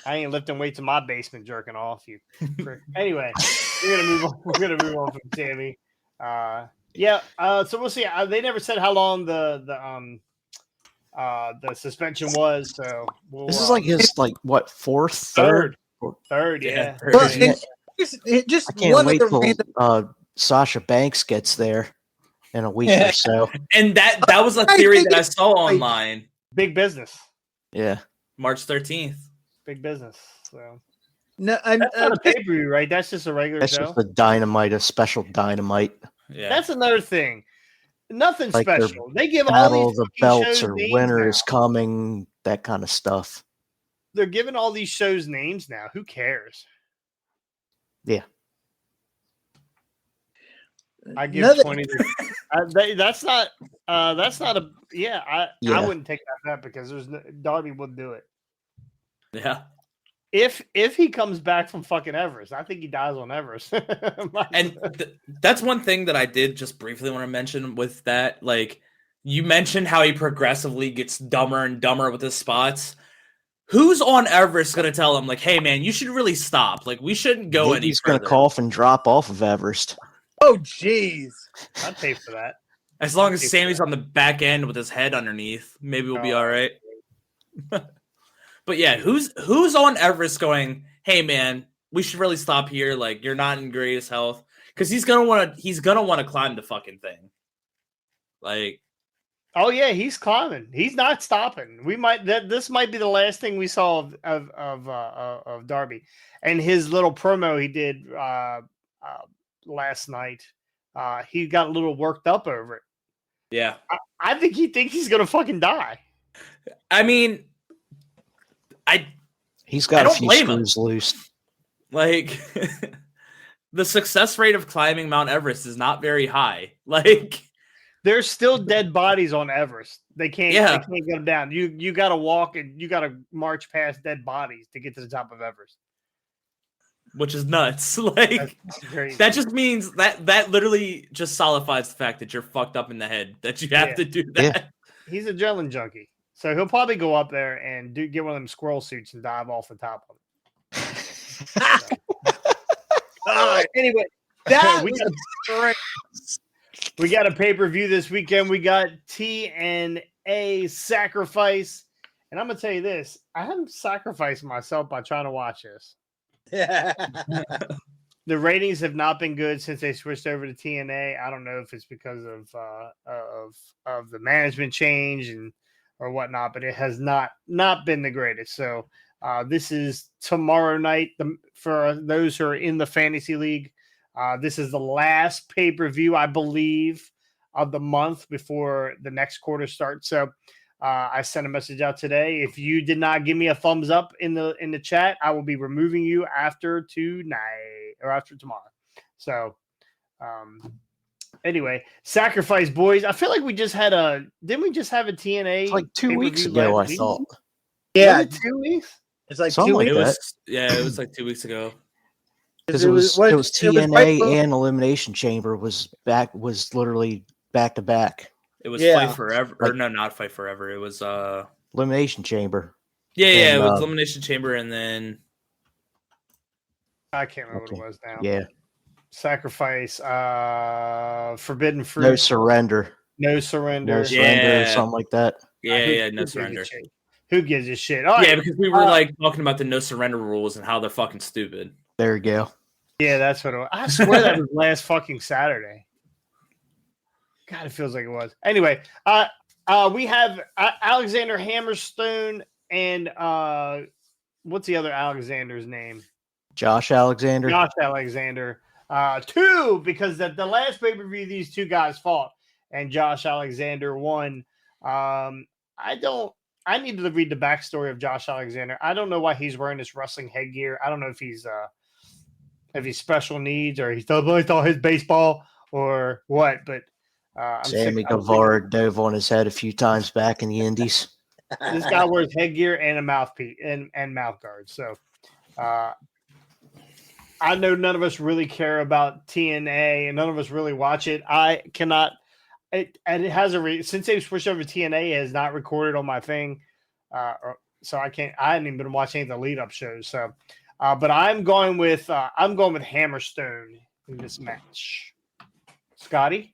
I ain't lifting weights in my basement jerking off, you prick. Anyway, we're gonna move on from Sammy. So we'll see. They never said how long the suspension was. So this is like his third. Yeah. But just I can't one wait of the till Sasha Banks gets there in a week or so. And that was a theory that I saw online. Big business. Yeah. March 13th. Big business. So no, that's not a pay-per-view, right? That's just a regular That's show. just a special Dynamite. Yeah. That's another thing. Nothing Like special. They give Battle all of these the fucking Belts shows or names winner now. is coming, that kind of stuff. They're giving all these shows names now. Who cares? Yeah. I give 20 to, that's not a I wouldn't take that bet because Darby wouldn't do it. Yeah. If he comes back from fucking Everest, I think he dies on Everest. And that's one thing that I did just briefly want to mention with that. Like, you mentioned how he progressively gets dumber and dumber with his spots. Who's on Everest going to tell him, like, hey, man, you should really stop. Like, we shouldn't go any He's further. going to cough and drop off of Everest. Oh, jeez. I'd pay for that. As long as Sammy's on the back end with his head underneath, maybe we'll be all right. But yeah, who's on Everest going, hey man, we should really stop here. Like, you're not in greatest health. Because he's gonna want to climb the fucking thing. Like, Oh yeah, he's climbing. He's not stopping. This might be the last thing we saw of Darby, and his little promo he did last night. He got a little worked up over it. Yeah. I think he thinks he's gonna fucking die. I mean, He's got a don't few blame him. screws loose. like the success rate of climbing Mount Everest is not very high. Like, There's still dead bodies on Everest. They can't. Yeah. They can't get them down. You got to walk and you got to march past dead bodies to get to the top of Everest. which is nuts. Like, That's crazy. that just means that literally just solidifies the fact that you're fucked up in the head, that you have Yeah. to do that. He's a adrenaline junkie, so he'll probably go up there and get one of them squirrel suits and dive off the top of it. Anyway, That we was got great. we got a pay-per-view this weekend. We got TNA Sacrifice, and I'm gonna tell you this: I haven't sacrificed myself by trying to watch this. The ratings have not been good since they switched over to TNA. I don't know if it's because of the management change or whatnot, but it has not been the greatest. So this is tomorrow night for those who are in the fantasy league. This is the last pay-per-view, I believe, of the month before the next quarter starts. So I sent a message out today. If you did not give me a thumbs up in the chat, I will be removing you after tonight or after tomorrow. So anyway, Sacrifice, boys. I feel like we just had didn't we just have a TNA It's like 2 pay-per-view weeks ago, I last week? thought. Yeah, Was it 2 weeks? it's like Something 2 like weeks. It was like 2 weeks ago. Because it was right TNA before- and Elimination Chamber was literally back to back. It was Yeah. Fight Forever. Like- Or no, not Fight Forever. It was Elimination Chamber. it And, was Elimination Chamber, and then I can't remember Okay. what it was now. Yeah. Sacrifice, Forbidden Fruit, No surrender. No surrender. No surrender or Yeah. something like that. Who no gives a surrender. shit? Who gives a shit? All Yeah, right. because we were like talking about the no surrender rules and how they're fucking stupid. There you go. Yeah, that's what it was. I swear that was last fucking Saturday. God, it feels like it was. Anyway, we have Alexander Hammerstone and what's the other Alexander's name? Josh Alexander. Josh Alexander. Two, because the last pay-per-view these two guys fought, and Josh Alexander won. I needed to read the backstory of Josh Alexander. I don't know why he's wearing this wrestling headgear. I don't know if he's special needs or he thought his baseball or what, but Sammy Guevara dove on his head a few times back in the Indies. This guy wears headgear and a mouthpiece and mouth guards. So I know none of us really care about TNA and none of us really watch it. I cannot. It has since they've switched over to TNA, it has not recorded on my thing, so I can't. I hadn't even been watching the lead up shows. So, but I'm going with Hammerstone in this match. Scotty.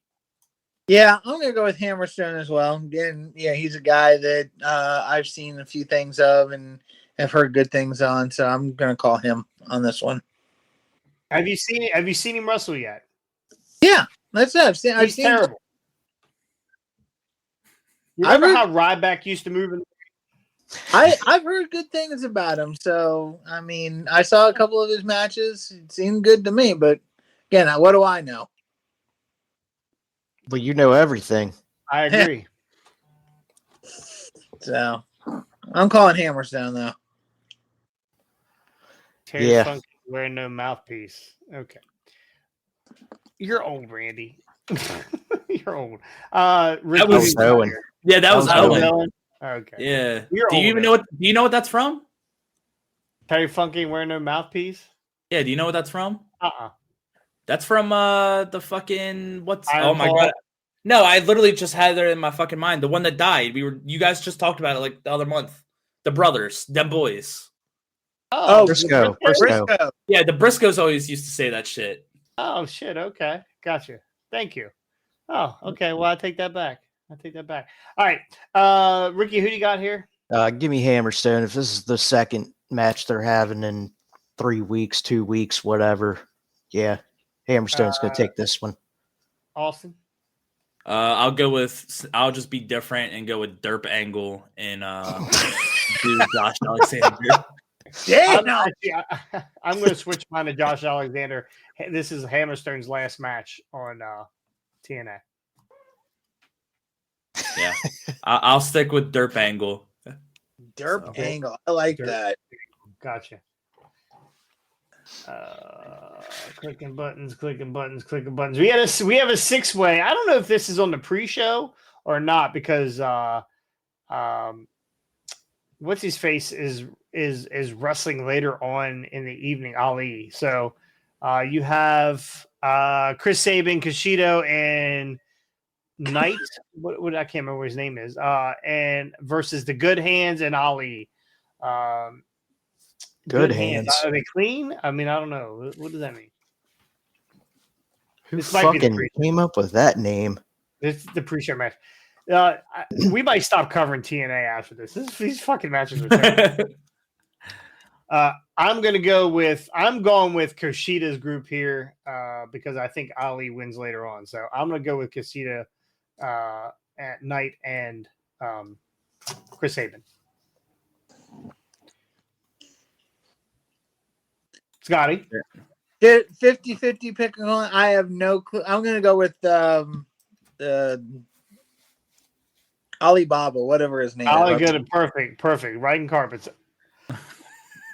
Yeah, I'm gonna go with Hammerstone as well. Again, yeah, he's a guy that I've seen a few things of and have heard good things on, so I'm gonna call him on this one. Have you seen him wrestle yet? Yeah, that's it. I've seen. He's terrible. You remember how Ryback used to move in? I've heard good things about him. So I mean, I saw a couple of his matches. It seemed good to me. But again, what do I know? Well, you know everything. I agree. So I'm calling Hammerstone though. Terry Yeah. Funk wearing no mouthpiece. Okay. You're old, Randy. You're old. Ricky, was Owen. Yeah, that was That was Owen. Okay. Yeah. You're Do you even older. know what? Do you know what that's from? Terry Funk ain't wearing no mouthpiece? Yeah. Do you know what that's from? That's That's from the fucking what's? Iron Oh my Claw? god! No, I literally just had it in my fucking mind. The one that died. You guys just talked about it like the other month. The brothers, them boys. Oh, Briscoe. Briscoe. Yeah, the Briscoes always used to say that shit. Oh shit. Okay. Gotcha. Thank you. Oh, okay. Well, I take that back. All right. Ricky, who do you got here? Give me Hammerstone. If this is the second match they're having in 3 weeks, 2 weeks, whatever, yeah, Hammerstone's going to take this one. Austin. I'll just be different and go with Derp Angle and do Josh Alexander. I'm going to switch mine to Josh Alexander. This is Hammerstone's last match on TNA. Yeah, I'll stick with Derp Angle. Derp Angle. I like that. Gotcha. Clicking buttons. We have a 6-way. I don't know if this is on the pre-show or not because what's his face is wrestling later on in the evening, Ali. So you have Chris Sabin, Kushida, and Knight. What I can't remember what his name is. And versus the Good Hands and Ali. Good Hands. Are they clean? I mean, I don't know. What does that mean? Who fucking came up with that name? This is the pre-show match. We might stop covering TNA after this. These fucking matches are terrible. I'm going with Kushida's group here because I think Ali wins later on. So I'm going to go with Kushida at Knight and Chris Sabin. Scotty? 50-50 pick on. I have no clue. I'm going to go with Alibaba, whatever his name Ali, is. good, perfect. Riding carpets.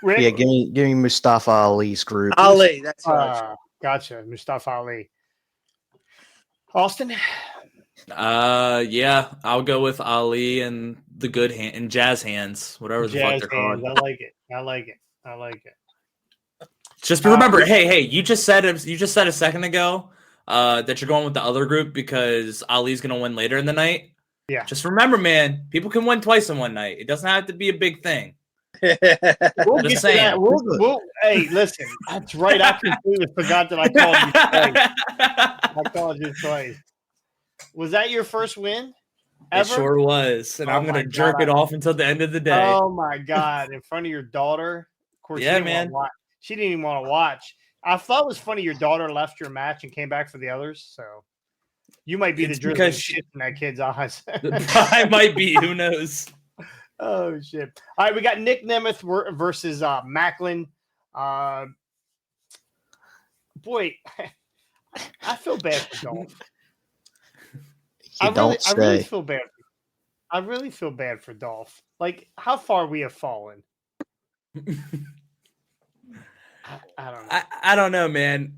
Rick? Yeah, give me Mustafa Ali's group. Ali, that's right. Gotcha. Mustafa Ali. Austin? Yeah, I'll go with Ali and the Good Hand and Jazz Hands, whatever the fuck they're called. I like it. Just remember, hey, you just said a second ago that you're going with the other group because Ali's going to win later in the night. Yeah. Just remember, man, people can win twice in one night. It doesn't have to be a big thing. We'll Just get to saying. that. Hey, listen, that's right. I completely forgot that I called you twice. Was that your first win ever? It sure was. And I'm going to jerk it off until the end of the day. Oh, my God. In front of your daughter? Of course, yeah, man. She didn't even want to watch. I thought it was funny your daughter left your match and came back for the others. So you might be the drizzling shit in that kid's eyes. I might be. Who knows? Oh, shit. All right, we got Nick Nemeth versus Macklin. Boy, I feel bad for Dolph. I really feel bad. I really feel bad for Dolph. Like, how far we have fallen. I don't know. I don't know, man.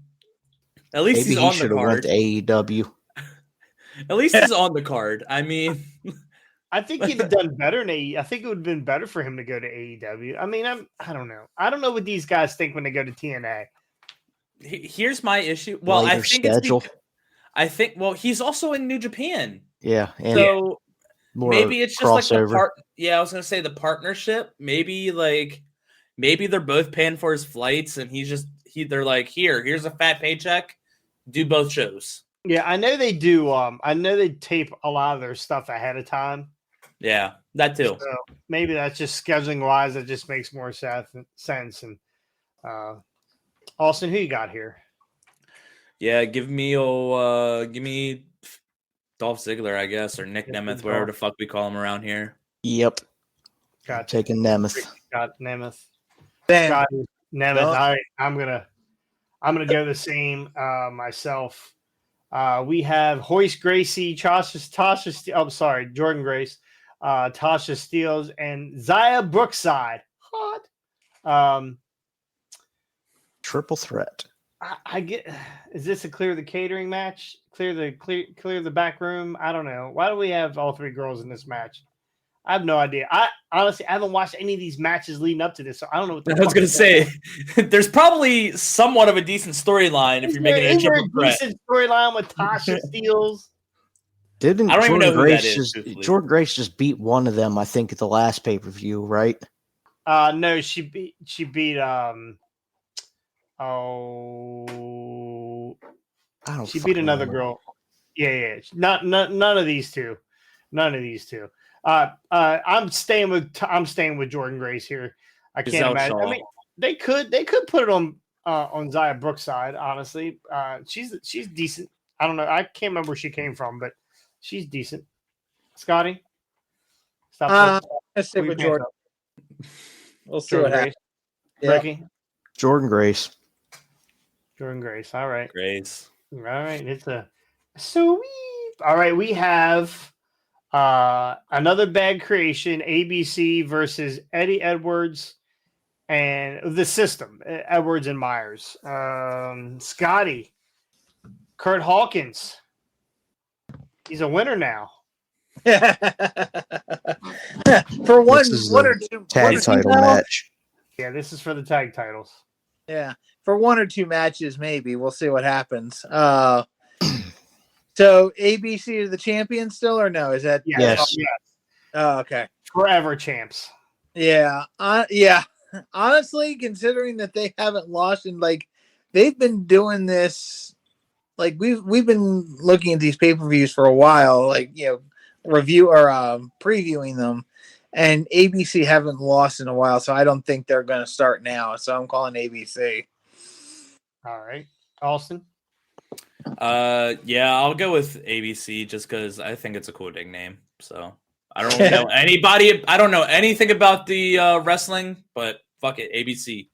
At least Maybe he's on should the have went card. to AEW. At least he's on the card. I mean, I think he'd have done better in AEW. I think it would have been better for him to go to AEW. I mean, I don't know. I don't know what these guys think when they go to TNA. Here's my issue. Well, I think schedule. He's also in New Japan. Yeah, and so maybe it's just crossover. like the part. Yeah, I was gonna say the partnership. Maybe they're both paying for his flights, and they're like, here's a fat paycheck. Do both shows. Yeah, I know they do. I know they tape a lot of their stuff ahead of time. Yeah, that too. So maybe that's just scheduling wise. That just makes more sense. And Austin, who you got here? Yeah, give me Dolph Ziggler, I guess, or Nick Nemeth, whatever the fuck we call him around here. Yep. Got taking Nemeth. Got Nemeth. Ben. Got Nemeth. All right, I'm gonna go the same myself. We have Hoist Gracie, Jordan Grace, Tasha Steeles, and Zaya Brookside. Hot. Triple threat. I get. Is this a clear the catering match? Clear the back room? I don't know. Why do we have all three girls in this match? I have no idea. I honestly haven't watched any of these matches leading up to this, so I don't know what. I was going to say, there's probably somewhat of a decent storyline if you're making it a triple threat. Decent storyline with Tasha Steeles. Didn't I don't even know who that is, Jordan Grace just beat one of them? I think at the last pay per view, right? No, she beat she beat another girl. Yeah. None of these two. I'm staying with Jordan Grace here. I can't imagine. I mean, they could put it on Zaya Brookside. Honestly, she's decent. I don't know. I can't remember where she came from, but She's decent. Scotty, stop. Let's stick Pull your with pants Jordan. up. We'll see Jordan what happens. Grace. Yep. Ricky, Jordan Grace. Jordan Grace. All right. Grace. All right. It's a sweep. All right. We have another bad creation, ABC versus Eddie Edwards and the system, Edwards and Myers. Scotty, Kurt Hawkins. He's a winner now. For one This is or a two Tag title match. Yeah, this is for the tag titles. Yeah, for 1 or 2 matches, maybe we'll see what happens. So ABC is the champion still, or no? Is that Yes. Oh, okay. Forever champs. Yeah. Yeah. Honestly, considering that they haven't lost and like they've been doing this, like we've been looking at these pay-per-views for a while, like review or previewing them, and ABC haven't lost in a while, so I don't think they're going to start now. So I'm calling ABC. All right, Austin. Yeah, I'll go with ABC just because I think it's a cool nickname. So I don't know anybody. I don't know anything about the wrestling, but fuck it, ABC.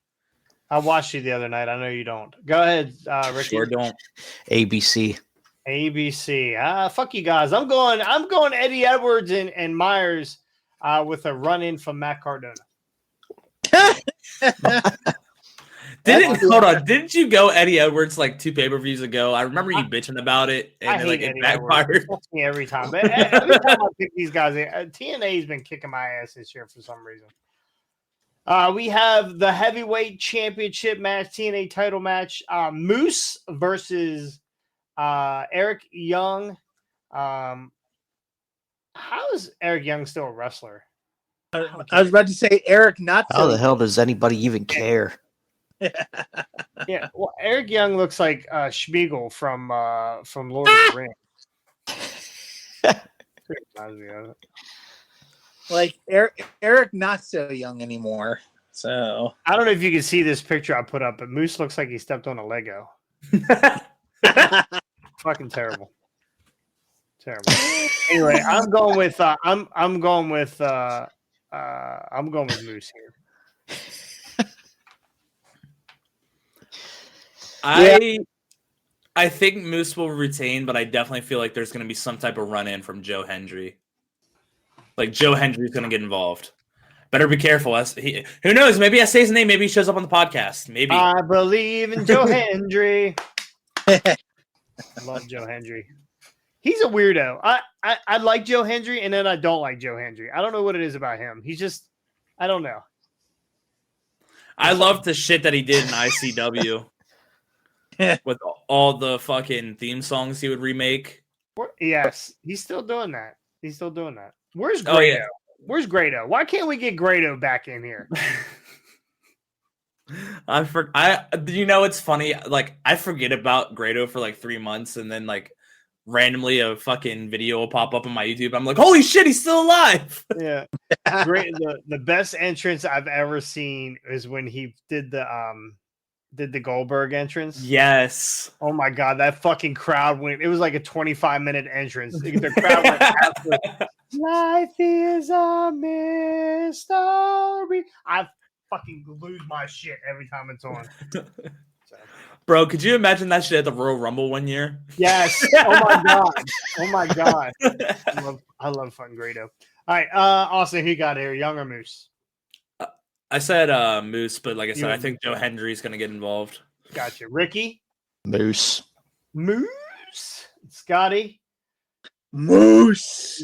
I watched you the other night. I know you don't. Go ahead, Ricky. Sure don't. ABC. ABC. Fuck you guys. I'm going Eddie Edwards and Myers with a run in from Matt Cardona. Hold on. Didn't you go Eddie Edwards like 2 pay-per-views ago? I remember you bitching about it, I and hate it Eddie backfired. Edwards. Me every time. But every time I pick these guys, TNA's been kicking my ass this year for some reason. We have the heavyweight championship match, TNA title match. Moose versus Eric Young. How is Eric Young still a wrestler? I was about to say Eric. Not How so the hell does anybody even care? Yeah, well, Eric Young looks like Schmiegel from Lord of the Rings. like Eric not so young anymore. So I don't know if you can see this picture I put up, but Moose looks like he stepped on a Lego. Fucking terrible. Terrible. Anyway, I'm going with Moose here. I think Moose will retain, but I definitely feel like there's going to be some type of run-in from Joe Hendry. Like Joe Hendry's going to get involved. Better be careful. Who knows? Maybe I say his name. Maybe he shows up on the podcast. Maybe. I believe in Joe Hendry. I love Joe Hendry. He's a weirdo. I like Joe Hendry, and then I don't like Joe Hendry. I don't know what it is about him. He's just, I don't know. I love the shit that he did in ICW. With all the fucking theme songs he would remake. Yes, he's still doing that. Where's Grado? Oh, yeah. Where's Grado? Why can't we get Grado back in here? It's funny. Like I forget about Grado for like 3 months, and then like randomly a fucking video will pop up on my YouTube. I'm like, holy shit, he's still alive. Yeah, great. The best entrance I've ever seen is when he did the Goldberg entrance. Yes. Oh my god, that fucking crowd went. It was like a 25-minute entrance. The crowd went after. Life is a mystery. I fucking lose my shit every time it's on. So. Bro, could you imagine that shit at the Royal Rumble one year? Yes. Oh my god. I love fucking Grado. All right, Austin, who you got here? Young or Moose? I said Moose, but like I said, I think Joe Hendry's gonna get involved. Gotcha. Ricky? Moose. Scotty? Moose.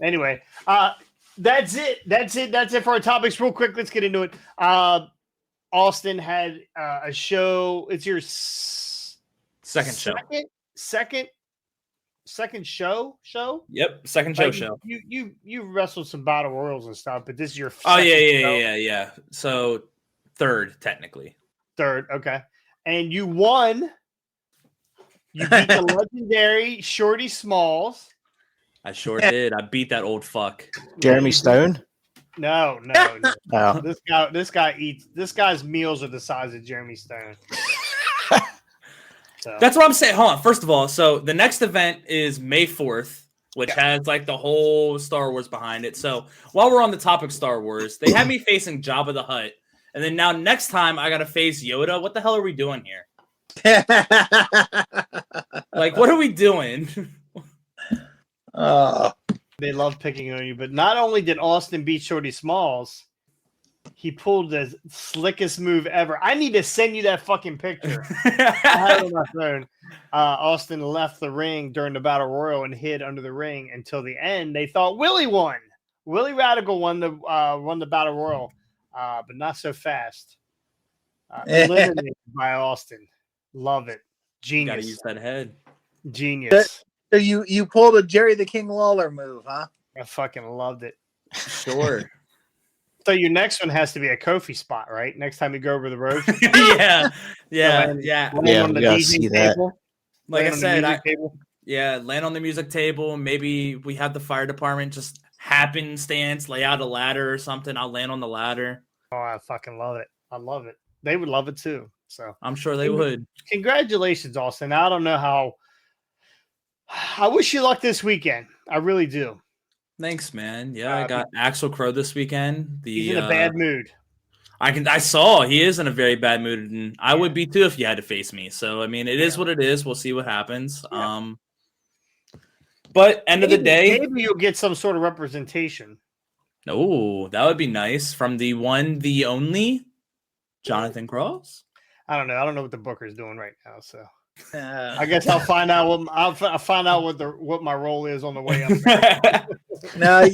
Anyway, that's it. That's it for our topics. Real quick, let's get into it. Austin had a show. It's your second show. Second show. Yep, second show. You wrestled some battle royals and stuff, but this is your. Oh yeah. So third, technically. Third, okay. And you won. You beat the legendary Shorty Smalls. I sure did. I beat that old fuck. Jeremy Stone? No. Oh. This guy's meals are the size of Jeremy Stone. So. That's what I'm saying. Hold on. First of all, so the next event is May 4th, which has like the whole Star Wars behind it. So while we're on the topic Star Wars, they had me facing Jabba the Hutt. And then now next time I got to face Yoda. What the hell are we doing here? Like, what are we doing? They love picking on you. But not only did Austin beat Shorty Smalls, he pulled the slickest move ever. I need to send you that fucking picture. I have it on my phone. Austin left the ring during the Battle Royal and hid under the ring until the end. They thought Willie won. Willie Radical won the Battle Royal, but not so fast. Eliminated by Austin. Love it. Genius. Got to use that head. Genius. So you pulled a Jerry the King Lawler move, huh? I fucking loved it. Sure. So your next one has to be a Kofi spot, right? Next time you go over the road. yeah. Land on the we gotta DJ see that. table. Like I Land on the said, music table. land on the music table. Maybe we have the fire department just happenstance, lay out a ladder or something. I'll land on the ladder. Oh, I fucking love it. I love it. They would love it too. So I'm sure they would. congratulations, Austin. I don't know how. I wish you luck this weekend. I really do. Thanks, man. Yeah, I got Axel Crow this weekend. He's in a bad mood. I saw he is in a very bad mood, and I would be too if you had to face me. So I mean, it is what it is. We'll see what happens. Yeah. But end of the day, maybe you'll get some sort of representation. Oh, that would be nice from the one, the only, Jonathan Cross. I don't know. I don't know what the Booker's doing right now. So I guess I'll find out what my role is on the way up. No,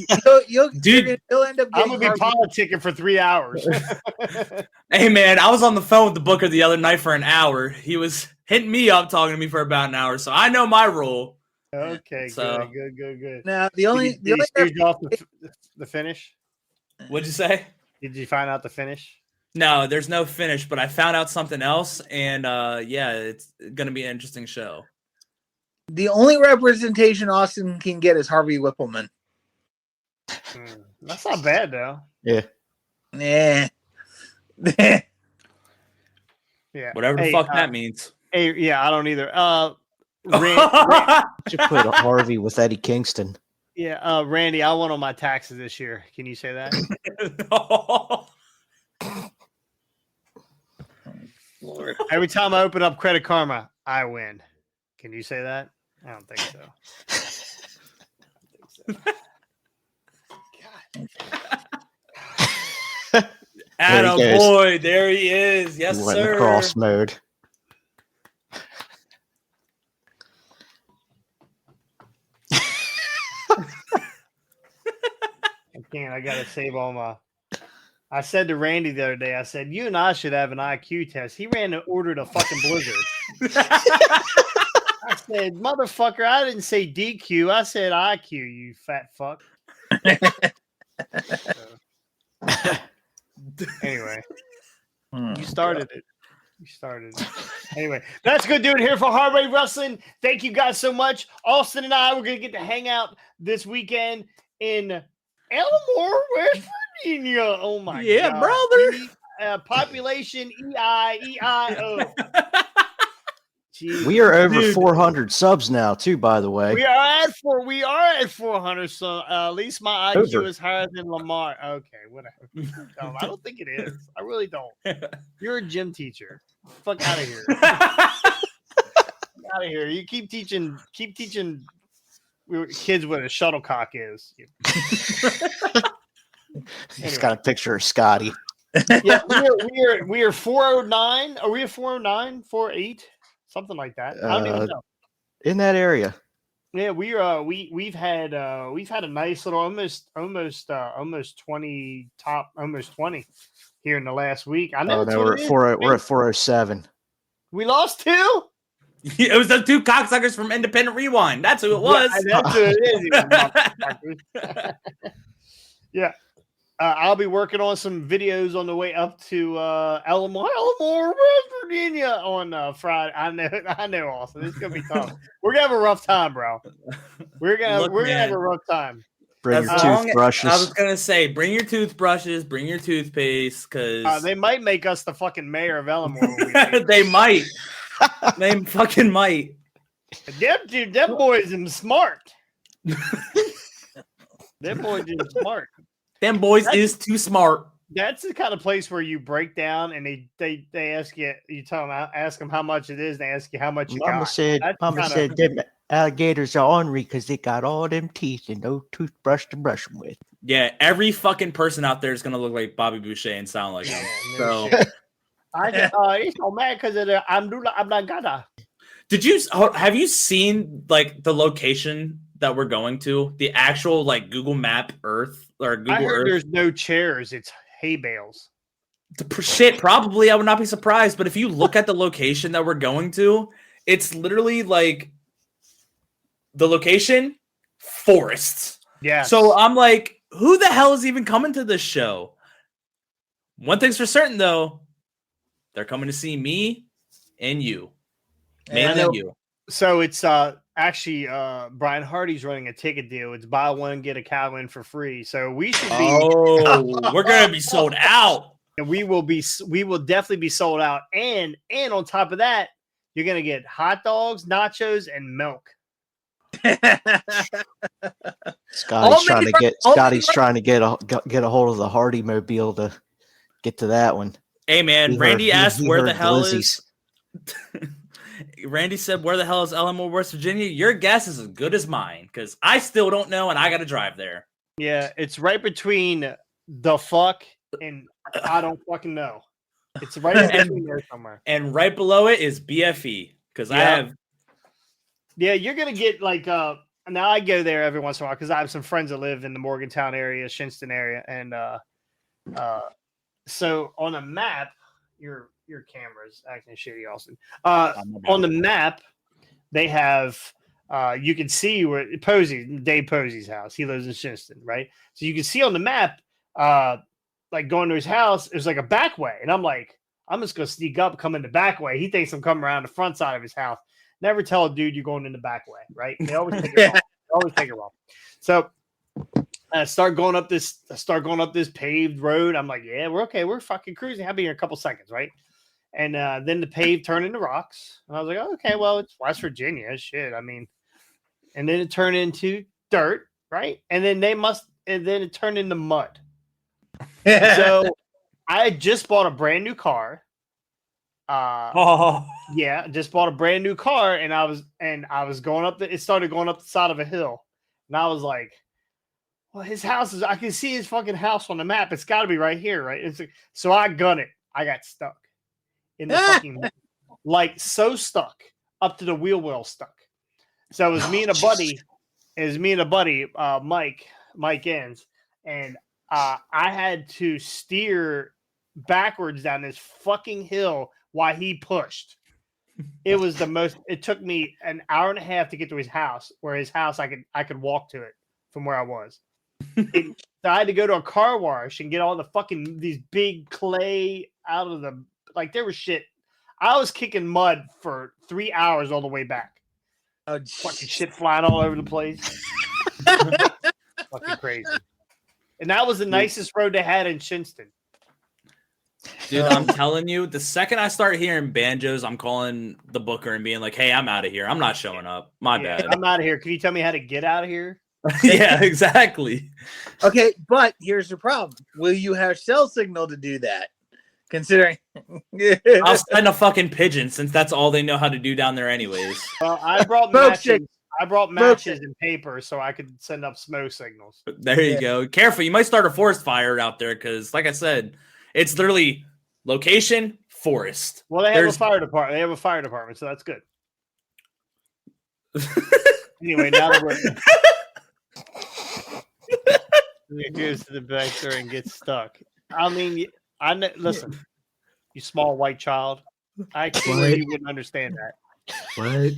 you'll end up. I'm gonna be politicking for 3 hours. Hey man, I was on the phone with the Booker the other night for an hour. He was hitting me up, talking to me for about an hour, so I know my role. Okay, So- good. Now the only Did you stooge off the finish? What'd you say? Did you find out the finish? No, there's no finish, but I found out something else, and it's gonna be an interesting show. the only representation Austin can get is Harvey Whippleman. That's not bad though. Yeah. Yeah. Yeah. Whatever the fuck that means. Hey, yeah, I don't either. Should put Harvey with Eddie Kingston. Randy, I won on my taxes this year. Can you say that? Lord. Every time I open up Credit Karma, I win. Can you say that? I don't think so. Atta There he goes. boy, there he is. Yes, He went in sir. cross mode. I gotta save all my. I said to Randy the other day, I said, you and I should have an IQ test. He ran and ordered a fucking Blizzard. I said, motherfucker, I didn't say DQ. I said IQ, you fat fuck. Anyway, you started it. Anyway, that's good doing here for Hard Way Wrestling. Thank you guys so much. Austin and I, we're going to get to hang out this weekend in Elmore, West Virginia. Oh, my God. Brother. Population EIO. Jeez. We are over 400 subs now, too, by the way. We are at 400, so at least my IQ Over. is higher than Lamar. Okay, whatever. No, I don't think it is. I really don't. You're a gym teacher. Fuck out of here. Out of here. You keep teaching kids what a shuttlecock is. He's got a picture of Scotty. Yeah, we are 409. Are we at 409? 48? Something like that. I don't even know. In that area. Yeah, we've had a nice little almost 20 here in the last week. I know. Oh, no, we're at 407. We lost 2. It was the two cocksuckers from Independent Rewind. That's who it was. Yeah, that's who it is. Yeah. I'll be working on some videos on the way up to Elmore, West Virginia on Friday. I know, Austin. It's gonna be tough. We're gonna have a rough time, bro. We're gonna have a rough time. Bring your toothbrushes. I was gonna say, bring your toothbrushes, bring your toothpaste, because they might make us the fucking mayor of Elmore. they might. Name fucking might. Them boys are smart. Them boys are smart. Them boys is too smart. That's the kind of place where you break down and they ask you, ask them how much it is, and they ask you how much you Mama got. said, them alligators are ornery because they got all them teeth and no toothbrush to brush them with. Yeah, every fucking person out there is gonna look like Bobby Boucher and sound like him. So He's so mad because of the Amnagada. Have you seen like the location that we're going to? The actual like Google Map Earth or Google I heard Earth? there's no chairs, it's hay bales. Shit, probably. I would not be surprised. But if you look at the location that we're going to, it's literally like the location, forests. Yeah. So I'm like, who the hell is even coming to this show? One thing's for certain, though. They're coming to see me and you. Mainly you. So it's actually Brian Hardy's running a ticket deal. It's buy one, get a cow in for free. So we should be we're gonna be sold out. And we will definitely be sold out. And on top of that, you're gonna get hot dogs, nachos, and milk. Scotty's trying to get a hold of the Hardy Mobile to get to that one. Hey man, Randy asked where the hell Glizzy's. is Randy said, where the hell is Elmore, West Virginia? Your guess is as good as mine, because I still don't know, and I got to drive there. Yeah, it's right between the fuck and I don't fucking know. It's right in between there somewhere. And right below it is BFE, because I have... Yeah, you're going to get, like... now, I go there every once in a while, because I have some friends that live in the Morgantown area, Shinston area, and so on a map, your camera's acting shitty, Austin. On the map, they have you can see where Dave Posey's house. He lives in Shinston, right? So you can see on the map, like going to his house, there's like a back way, and I'm like, I'm just gonna sneak up, come in the back way. He thinks I'm coming around the front side of his house. Never tell a dude you're going in the back way, right? They always take it wrong. They always take it wrong. So I start going up this paved road. I'm like, yeah, we're okay. We're fucking cruising. I'll be here in a couple seconds, right? And then the paved turned into rocks. And I was like, oh, okay, well, it's West Virginia. Shit. I mean, and then it turned into dirt, right? And then it turned into mud. So I had just bought a brand new car. Yeah, just bought a brand new car, and I was going up it started going up the side of a hill. And I was like, well, his house I can see his fucking house on the map. It's got to be right here, right? So I gun it. I got stuck in the fucking, like, so stuck up to the wheel well stuck. So it was me and a buddy. Mike Enns, and I had to steer backwards down this fucking hill while he pushed. It took me an hour and a half to get to his house, where his house I could walk to it from where I was. So I had to go to a car wash and get all the fucking these big clay out of the, like, there was shit. I was kicking mud for 3 hours all the way back. Fucking shit flying all over the place. Fucking crazy. And that was the nicest road they had in Shinston. Dude, I'm telling you, the second I start hearing banjos, I'm calling the booker and being like, hey, I'm out of here. I'm not showing up. My bad. I'm out of here. Can you tell me how to get out of here? Yeah, exactly. Okay, but here's the problem. Will you have cell signal to do that? Considering I'll send a fucking pigeon, since that's all they know how to do down there anyways. Well, I brought matches. I brought matches and paper so I could send up smoke signals. There you go. Careful, you might start a forest fire out there, because like I said, it's literally location, forest. Well, they have a fire department. They have a fire department, so that's good. Anyway, now that we're it goes to the back there and gets stuck. I mean, listen, you small white child. I can't you wouldn't understand that. What?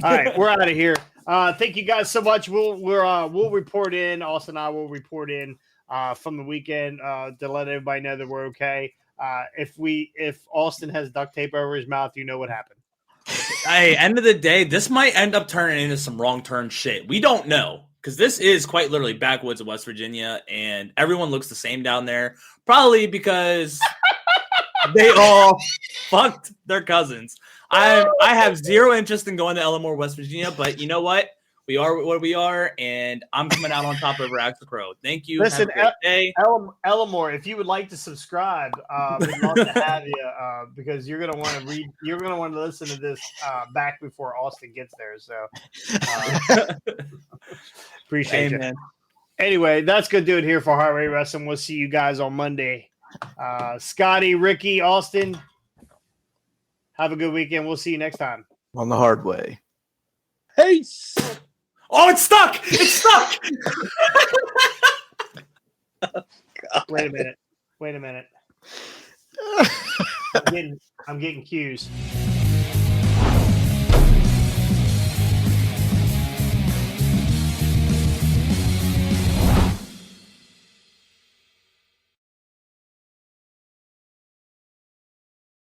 All right, we're out of here. Thank you guys so much. We'll report in. Austin and I will report in from the weekend to let everybody know that we're okay. If Austin has duct tape over his mouth, you know what happened. Hey, end of the day, this might end up turning into some wrong turn shit. We don't know, because this is quite literally backwoods of West Virginia, and everyone looks the same down there. Probably because They all fucked their cousins. I have zero interest in going to Elmore, West Virginia, but you know what? We are what we are, and I'm coming out on top of Rags Crow. Thank you. Listen, have a great day. Elmore, if you would like to subscribe, we'd love to have you because you're gonna want to read. You're gonna want to listen to this back before Austin gets there. So appreciate Amen. you. Anyway, that's gonna do it here for Heart Rate Wrestling. We'll see you guys on Monday. Scotty, Ricky, Austin, have a good weekend. We'll see you next time. On the hard way. Peace. Oh, it's stuck! It's stuck! Wait a minute. I'm getting cues.